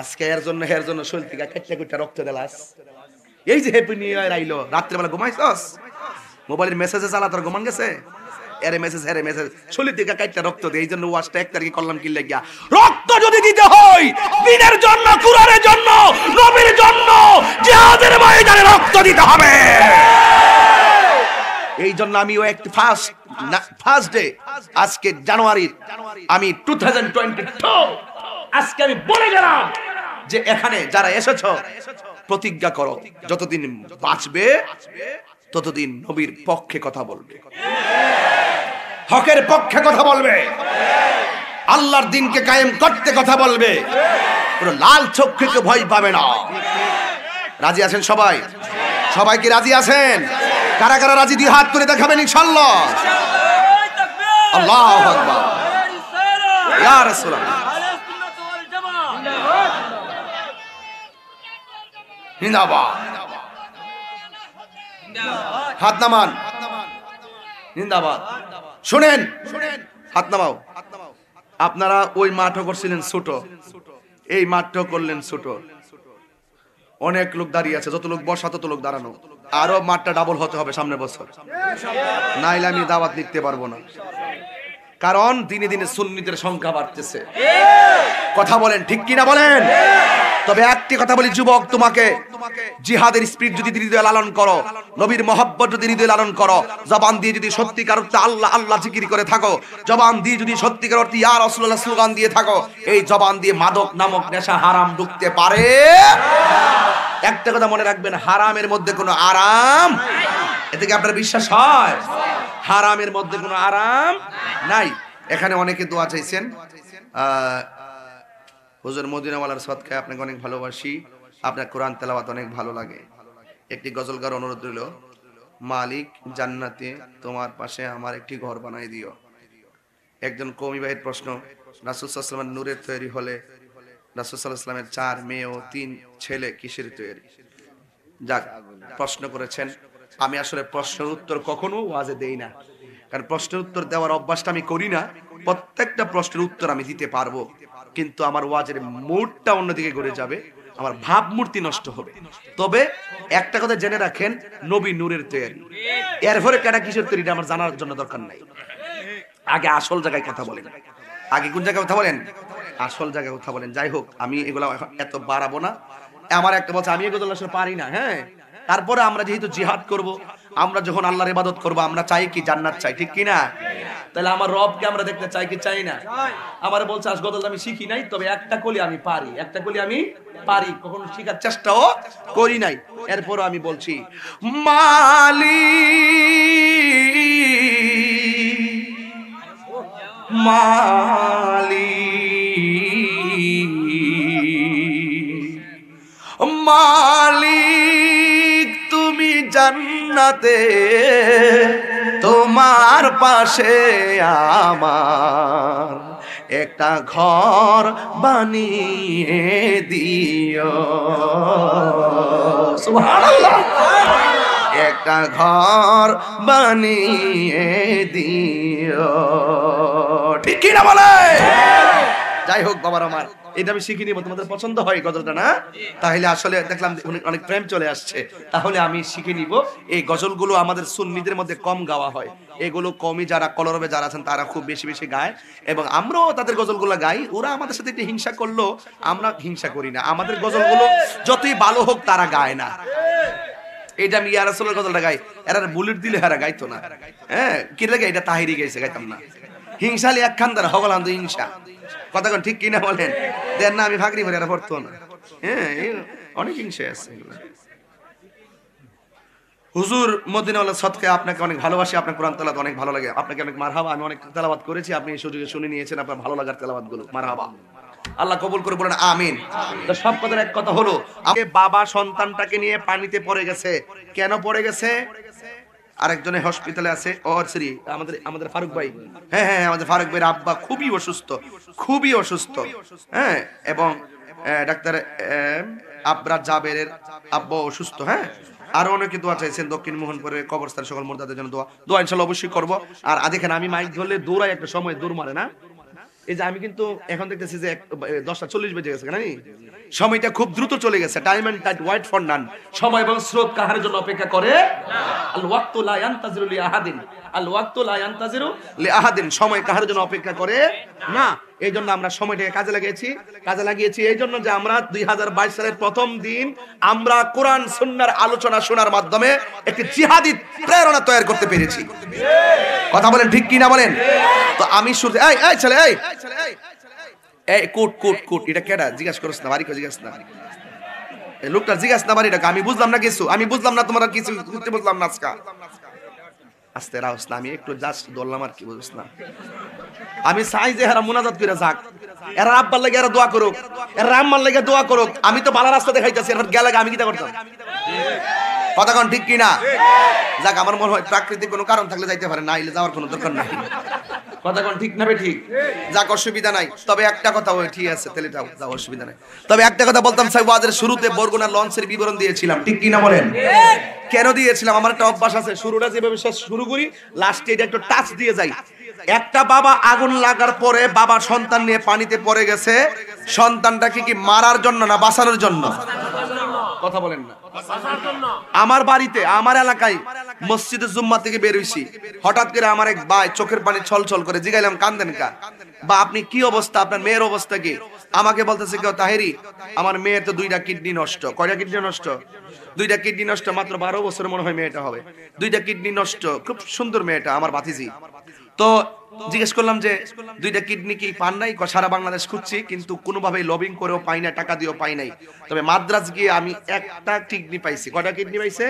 আজকে এর জন্য শরীর থেকে কেটে কেটে রক্ত দেলাস। এই যে হ্যাপি নিউ ইয়ার আইলো, রাত্রে বেলা ঘুমাইছস? মোবাইলের মেসেজে চালা তোর ঘুমান গেছে, এরে মেসেজ হেরে মেসেজ শরীর থেকে কাইটা রক্ত দেয়। এই জন্য ওয়াজটা 1 তারিখে করলাম কি লাগিয়া, রক্ত যদি দিতে হয় দ্বীনের জন্য, কুরআনের জন্য, নবীর জন্য, জিহাদের ময়দানে রক্ত দিতে হবে। এই জন্য আমি ওই একটি ফার্স্ট ডে আজকে জানুয়ারির আমি 2022 আজকে আমি বলে গেলাম যে এখানে যারা এসেছো প্রতিজ্ঞা করো যতদিন বাঁচবে ততদিন নবীর পক্ষে কথা বলবে, হকের পক্ষে কথা বলবে, আল্লাহর দিনকে কায়েম করতে কথা বলবে, পুরো লাল চক্ষুকে ভয় পাবে না। রাজি আছেন সবাই? সবাই কি রাজি আছেন? কারা কারা রাজি দিয়ে হাত তুলে দেখাবেন ইনশাআল্লাহ। আল্লাহু আকবার, ইয়া রাসূলুল্লাহ, জিন্দাবাদ। হাত নামান, জিন্দাবাদ। শুনেন, হাত নামাও। আপনারা ওই মাঠও করছিলেন ছোট, এই মাঠও করলেন ছোট। অনেক লোক দাঁড়িয়ে আছে, যত লোক বসা তত লোক দাঁড়ানো। আরো মাঠটা ডাবল হতে হবে সামনের বছর, নাইলে আমি দাওয়াত নিতে পারবো না। কারণ দিনে দিনে সুন্নিদের সংখ্যা বাড়তেছে। কথা বলেন ঠিক কিনা বলেন? তবে একটি কথা বলি যুবক, তোমাকে জিহাদের স্পিরিট যদি হৃদয়ে লালন করো, নবীর মহব্বত যদি হৃদয়ে লালন করো, জবান দিয়ে যদি সত্যিকার অর্থে আল্লাহ আল্লাহ জিকির করে থাকো, জবান দিয়ে যদি সত্যিকার অর্থে ইয়া রাসূলুল্লাহ স্লোগান দিয়ে থাকো, এই জবান দিয়ে মাদক নামক নেশা হারাম ঢুকতে পারে। একটা কথা মনে রাখবেন, হারামের মধ্যে কোনো আরাম, এতে কি আপনার বিশ্বাস হয়? হারামের মধ্যে কোনো আরাম নাই। এখানে অনেকে দোয়া চাইছেন। হুজুর মদিনাওয়ালার সদকায় আপনাকে অনেক ভালোবাসি, আপনার কোরআন তেলাওয়াত অনেক ভালো লাগে। একটি গজল গাওয়ার অনুরোধ রইল, মালিক জান্নাতে তোমার পাশে আমার একটি ঘর বানাই দিও। একজন কওমি ভাইয়ের প্রশ্ন, রাসূল সাল্লাল্লাহু আলাইহি ওয়াসাল্লামের নূরের তৈরি হলে রাসূল সাল্লাল্লাহু আলাইহি ওয়াসাল্লামের 4 মেয়ে ও 3 ছেলে কিসের তৈরি? যাক, প্রশ্ন করেছেন। আমি আসলে প্রশ্নের উত্তর কখনো ওয়াজে দেই না, কারণ প্রশ্নের উত্তর দেওয়ার অভ্যাসটা আমি করি না। প্রত্যেকটা প্রশ্নের উত্তর আমি দিতে পারবো, কিন্তু আমার ওয়াজের মুডটা অন্যদিকে ঘুরে যাবে, আমার ভাবমূর্তি নষ্ট হবে। তবে একটা কথা জেনে রাখেন, নবী নূরের তৈরি, এরপরে কেডা কিসের তৈরি আমার জানার জন্য দরকার নাই। আগে আসল জায়গায় কথা বলেন। আগে কোন জায়গায় কথা বলেন? আসল জায়গায় কথা বলেন। যাই হোক, আমি এগুলো এত বাড়াবো না। আমার একটা বলছে, আমি এগুলো আসলে পারি না। হ্যাঁ, তারপরে আমরা যেহেতু জিহাদ করব, আমরা যখন আল্লাহর ইবাদত করব, আমরা চাই কি? জান্নাত চাই, ঠিক কি না? তাহলে আমার রবকে আমরা দেখতে চাই কি চাই না? আমার বলছে আজ গদল আমি শিখি নাই, তবে একটা কলি আমি পারি, একটা কলি আমি পারি, কখনো শেখার চেষ্টাও করি নাই। এরপরও আমি বলছি, মালিক তুমি জান্নাতে তোমার পাশে আমার একটা ঘর বানিয়ে দিও। সুবহানাল্লাহ, একটা ঘর বানিয়ে দিও, ঠিক কি না বলে? যাই হোক বাবার আমার, এটা আমি শিখে নিব। তোমাদের পছন্দ হয় গজলটা না? তাহলে আসলে দেখলাম অনেক প্রেম চলে আসছে, তাহলে আমি শিখে নিব। এই গজলগুলো আমাদের সুন্নিদের মধ্যে কম গাওয়া হয়, এগুলো কমই যারা কলরবে যারা আছেন তারা খুব বেশি বেশি গায়, এবং আমরাও তাদের গজলগুলো গাই। ওরা আমাদের সাথে একটু হিংসা করলো, আমরা হিংসা করি না। আমাদের গজলগুলো যতই ভালো হোক তারা গায় না। এটা আমি ইয়া রাসূলের গজলটা গাই, এরা বুলেট দিলে হারা গাইতো না। হ্যাঁ, কি লাগে এটা তাহিরি গাইছে, গাইতাম না। হিংসালি একখান দ্বারা হগলাম তো হিংসা, কথা কোন ঠিক কিনা বলেন? দেন না, আমি ভাগরি ভরে এরা পড়তো না। হ্যাঁ, অনেক হিংসা আছে। হুজুর মদিনাওয়ালার সদকায় আপনাকে অনেক ভালোবাসি, আপনার কোরআন তেলাওয়াত অনেক ভালো লাগে, আপনাকে অনেক মারহাবা। আমি অনেক তেলাওয়াত করেছি, আপনি এই সুযোগে শুনে নিয়েছেন, আপনার ভালো লাগার তেলাওয়াত গুলো মারহাবা। আল্লাহ কবুল করে, বলেন আমিন। তো সব কথার এক কথা হলো, বাবা সন্তানটাকে নিয়ে পানিতে পড়ে গেছে। কেন পড়ে গেছে? আরেকজনে হসপিটালে আছে, আমাদের ফারুক ভাই। হ্যাঁ হ্যাঁ, আমাদের ফারুক ভাইয়ের আব্বা খুবই অসুস্থ, খুবই অসুস্থ। হ্যাঁ, এবং ডাক্তার আবরার জাবেরের আব্বা অসুস্থ। হ্যাঁ, আরো অনেকে দোয়া চাইছেন, দক্ষিণ মোহনপুরের কবরস্থান সকল মুর্দাদের জন্য দোয়া ইনশাআল্লাহ অবশ্যই করবো। আর দেখেন, আমি মাইক ধরলে দৌড়াই, একটা সময় দৌড় মারে না, এই যে আমি কিন্তু এখন দেখতেছি যে 10:40 বেজে গেছে নাকি, সময়টা খুব দ্রুত চলে গেছে। Time and tide wait for none, সময় এবং স্রোত কাহার জন্য অপেক্ষা করে? আল ওয়াক্তু লা ইয়ান্তাজিরু লি আহাদিন, আল ওয়াক্তু লা ইয়ান্তাজিরু লি আহাদিন, সময় কাহার জন্য অপেক্ষা করে না। এই জন্য আমরা সময়টাকে কাজে লাগিয়েছি এই জন্য যে আমরা 2022 সালের প্রথম দিন আমরা কোরআন সুন্নাহর আলোচনা শোনার মাধ্যমে একটি জিহাদি প্রেরণা তৈরি করতে পেরেছি। কথা বলেন ঠিক কি না বলেন? তো আমি শুরু এই ছেলে এই কোট এটা কেডা জিজ্ঞাসা করছ না, বাড়ি কো জিজ্ঞাসা না, এই লোকটা জিজ্ঞাসা না বাড়িটা, আমি বুঝলাম না কিছু, আমি বুঝলাম না তোমরা কিছু বুঝলাম না। আস্তে রাউস না, আমি একটু জাস্ট দৌড়লাম আর কি, বুঝছ না। আমি চাই যে এরা মুনাজাত করে যাক, এরা আব্বার লাগে এরা দোয়া করুক, এরা আম্মার লাগে দোয়া করুক। আমি তো ভালো রাস্তা দেখাইতেছি, এর গেলে আমি কিটা করতাম? কথা কোন ঠিক কি না? যাক, আমার মনে হয় প্রাকৃতিক কোনো কারণ থাকলে যাইতে পারে, না হইলে যাওয়ার কোনো দরকার নাই। কথা কোন ঠিক না বে ঠিক? যাক, অসুবিধা নাই। তবে একটা কথা, ওই ঠিক আছে তাহলে যাও, অসুবিধা নাই। তবে একটা কথা বলতাম, ওয়াজের শুরুতে বরগুনা লঞ্চের বিবরণ দিয়েছিলাম, ঠিক কি না বলেন? কেন দিয়েছিলাম? আমার একটা অভ্যাস আছে, শুরুটা যেভাবে শেষ শুরু করি, লাস্টে এটা একটু টাচ দিয়ে যাই। একটা বাবা আগুন লাগার পরে বাবা সন্তান নিয়ে পানিতে পড়ে গেছে, সন্তানটাকে কি মারার জন্য না বাঁচানোর জন্য? কথা বলেন না। আমার বাড়িতে, আমার এলাকায় মসজিদে জুম্মা থেকে বের হইছি, হঠাৎ করে আমার এক ভাই চোখের পানি ছলছল করে, জিগাইলাম কান্দেন কা? বা আপনি কি অবস্থা, আপনার মেয়ের অবস্থা কি? আমাকে বলতেছে কেউ, তাহেরি আমার মেয়ের তো 2টা কিডনি নষ্ট। কয়টা কিডনি নষ্ট? 2টা কিডনি নষ্ট। মাত্র 12 বছর মনে হয় মেয়েটা হবে, 2টা কিডনি নষ্ট। খুব সুন্দর মেয়েটা, আমার ভাতিজি। তো জিজ্ঞেস করলাম যে 2টা কিডনি কি পান নাই? সারা বাংলাদেশ খুঁজছি, কিন্তু কোনোভাবেই লবিং করেও পাই না, টাকা দিয়েও পাই নাই। তবে মাদ্রাজ গিয়ে আমি একটা কিডনি পাইছি। কয়টা কিডনি পাইছে?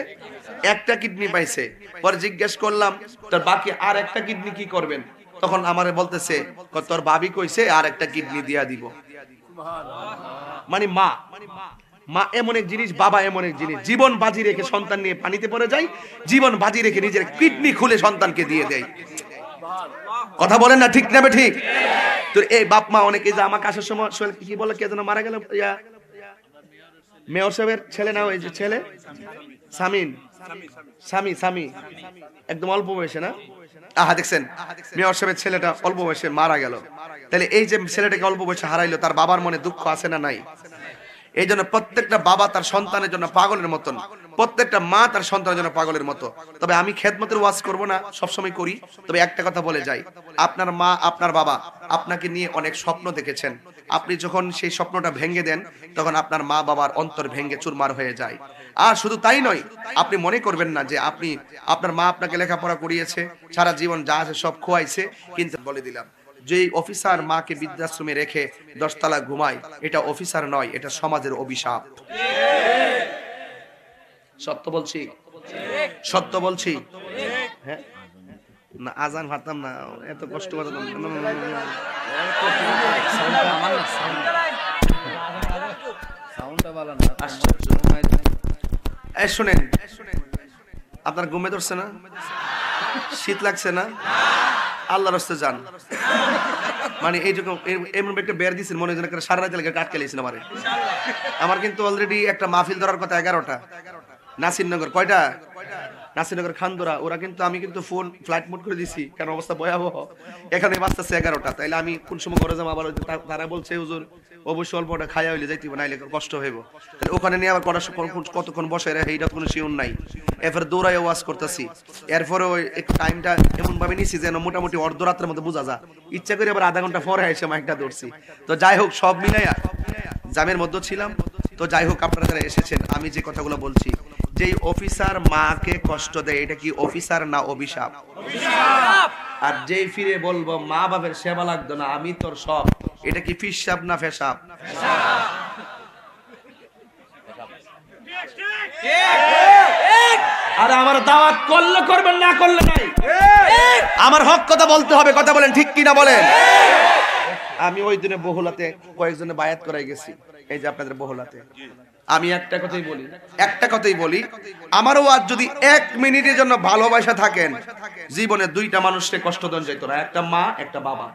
একটা কিডনি পাইছে। পরে জিজ্ঞেস করলাম, তোর বাকি আর একটা কিডনি কি করবেন? তখন আমারে বলতেছে, তোর ভাবি কইছে আর একটা কিডনি দিয়া দিব। মানে মা এমন এক জিনিস, বাবা এমন এক জিনিস, জীবন বাজি রেখে সন্তান নিয়ে পানিতে পড়ে যায়, জীবন বাজি রেখে নিজের কিডনি খুলে সন্তানকে দিয়ে দেয়। কথা বলেন না ঠিক না ঠিক? তো এই বাপ মা অনেকে যে আমাকে আসার সময় কি বলে, কে যেন মারা গেল, মেয়র সাহেবের ছেলে না, ওই যে ছেলে সামি একদম অল্প বয়সে না, আহা দেখছেন মেয়র সাহেবের ছেলেটা অল্প বয়সে মারা গেল। তাহলে এই যে ছেলেটাকে অল্প বয়সে হারাইলো, তার বাবার মনে দুঃখ আছে না নাই? এই জন্য প্রত্যেকটা বাবা তার সন্তানের জন্য পাগলের মতন, প্রত্যেকটা মা তার সন্তানের জন্য পাগলের মতো। তবে আমি খেদমতের ওয়াজ করব না, সবসময় করি। তবে একটা কথা বলে যাই, আপনার মা আপনার বাবা আপনাকে নিয়ে অনেক স্বপ্ন দেখেছেন। আপনি যখন সেই স্বপ্নটা ভেঙে দেন, তখন আপনার মা বাবার অন্তর ভেঙে চুরমার হয়ে যায়। আর শুধু তাই নয়, আপনি মনে করবেন না যে আপনার মা আপনাকে লেখাপড়া করিয়েছে, সারা জীবন যা আছে সব খোয়াইছে, কিন্তু বলে দিলাম, যে অফিসার মাকে বৃদ্ধাশ্রমে রেখে 10 তলা ঘুমায়, এটা অফিসার নয়, এটা সমাজের অভিশাপ। সত্য বলছি, সত্য বলছি। হ্যাঁ না, আজান ভাবতাম না, এত কষ্ট করতাম না। এই শুনেন, আপনার ঘুমে ধরছে না? শীত লাগছে না? আল্লাহর রাস্তায় যান। মানে এইরকম এমন একটা বের দিছেন, মনে হয় যেন সারা রাত লেগে আটকে লেগেছিল। আমার কিন্তু অলরেডি একটা মাহফিল ধরার কথা 11টা। নাসিরনগর কয়টা? নাসিরনগর খানদরা। ওরা কিন্তু, আমি কিন্তু ফোন ফ্লাইট মোড করে দিছি, কারণ অবস্থা ভয়াবহ। এখানে বাজতেছে 11টা। তাইলে আমি কোন সময় ঘরে যাবো? আবার তারা বলছে হুজুর অবশ্যই অল্পটা খাইয়া হইলে যাইতে, নাইলে কষ্ট হইব। ওখানে নিয়ে আবার কতক্ষণ বসে রে, এইটা কোনো শিওর নাই। এরপর দৌড়াই ওয়াজ করতেছি। এরপরে ওই একটু টাইমটা এমন ভাবে নিছি যেন মোটামুটি অর্ধরাত্রের মধ্যে বোঝা যায়। ইচ্ছা করে আবার আধা ঘন্টা পরে এসে মাইকটা ধরছি। তো যাই হোক, সব মিলাইয়া জামের মধ্যে ছিলাম। তো যাই হোক, আপনারা যারা এসেছেন, আমি যে কথাগুলো বলছি, যেই অফিসার মাকে কষ্ট দেয়, এটা কি অফিসার না অভিশাপ? আর যেই ফিরে বলবো মা বাবার সেবা লাগতো না, আমি তোর সব, এটা কি ফিসাব না ফেসাব? আর আমার দাওয়াত করলে করবেন, না করলে নাই। আমার হক কথা বলতে হবে। কথা বলেন ঠিক কিনা বলেন? আমি ওই দিনে বহুলাতে কয়েকজনে বায়াত করাই গেছি, এই যে আপনাদের বহুলাতে। আমি একটা কথাই বলি, আমারও আজ যদি 1 মিনিটের জন্য ভালোবাসা থাকেন, জীবনে 2টা মানুষকে কষ্ট দেন যাইতো না, একটা মা একটা বাবা।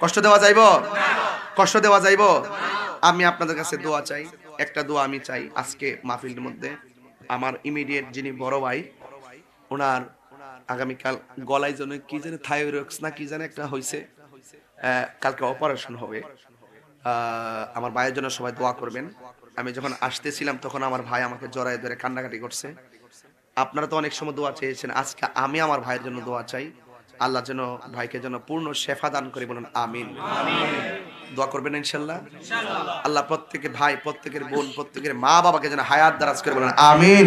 কষ্ট দেওয়া যাইবো? কষ্ট দেওয়া যাইবো? আমি আপনাদের কাছে দোয়া চাই, একটা দোয়া আমি চাই। আজকে মাহফিলের মধ্যে আমার ইমিডিয়েট যিনি বড় ভাই, ওনার আগামীকাল গলায় যেন কি জানে থাইরয়েড না কি জানে একটা হইছে, কালকে অপারেশন হবে। আমার ভাইয়ের জন্য সবাই দোয়া করবেন। আমি যখন আসতেছিলাম তখন আমার ভাই আমাকে জড়ায় ধরে কান্নাকাটি করছে। আপনারা তো অনেক সময় দোয়া চেয়েছেন, আজকে আমি আমার ভাইয়ের জন্য দোয়া চাই। আল্লাহ যেন ভাইকে যেন পূর্ণ শেফা দান করে, বলুন আমিন। দোয়া করবেন ইনশাল্লাহ। আল্লাহ প্রত্যেকের ভাই, প্রত্যেকের বোন, প্রত্যেকের মা বাবাকে যেন হায়াত দারাজ করে, বলুন আমিন।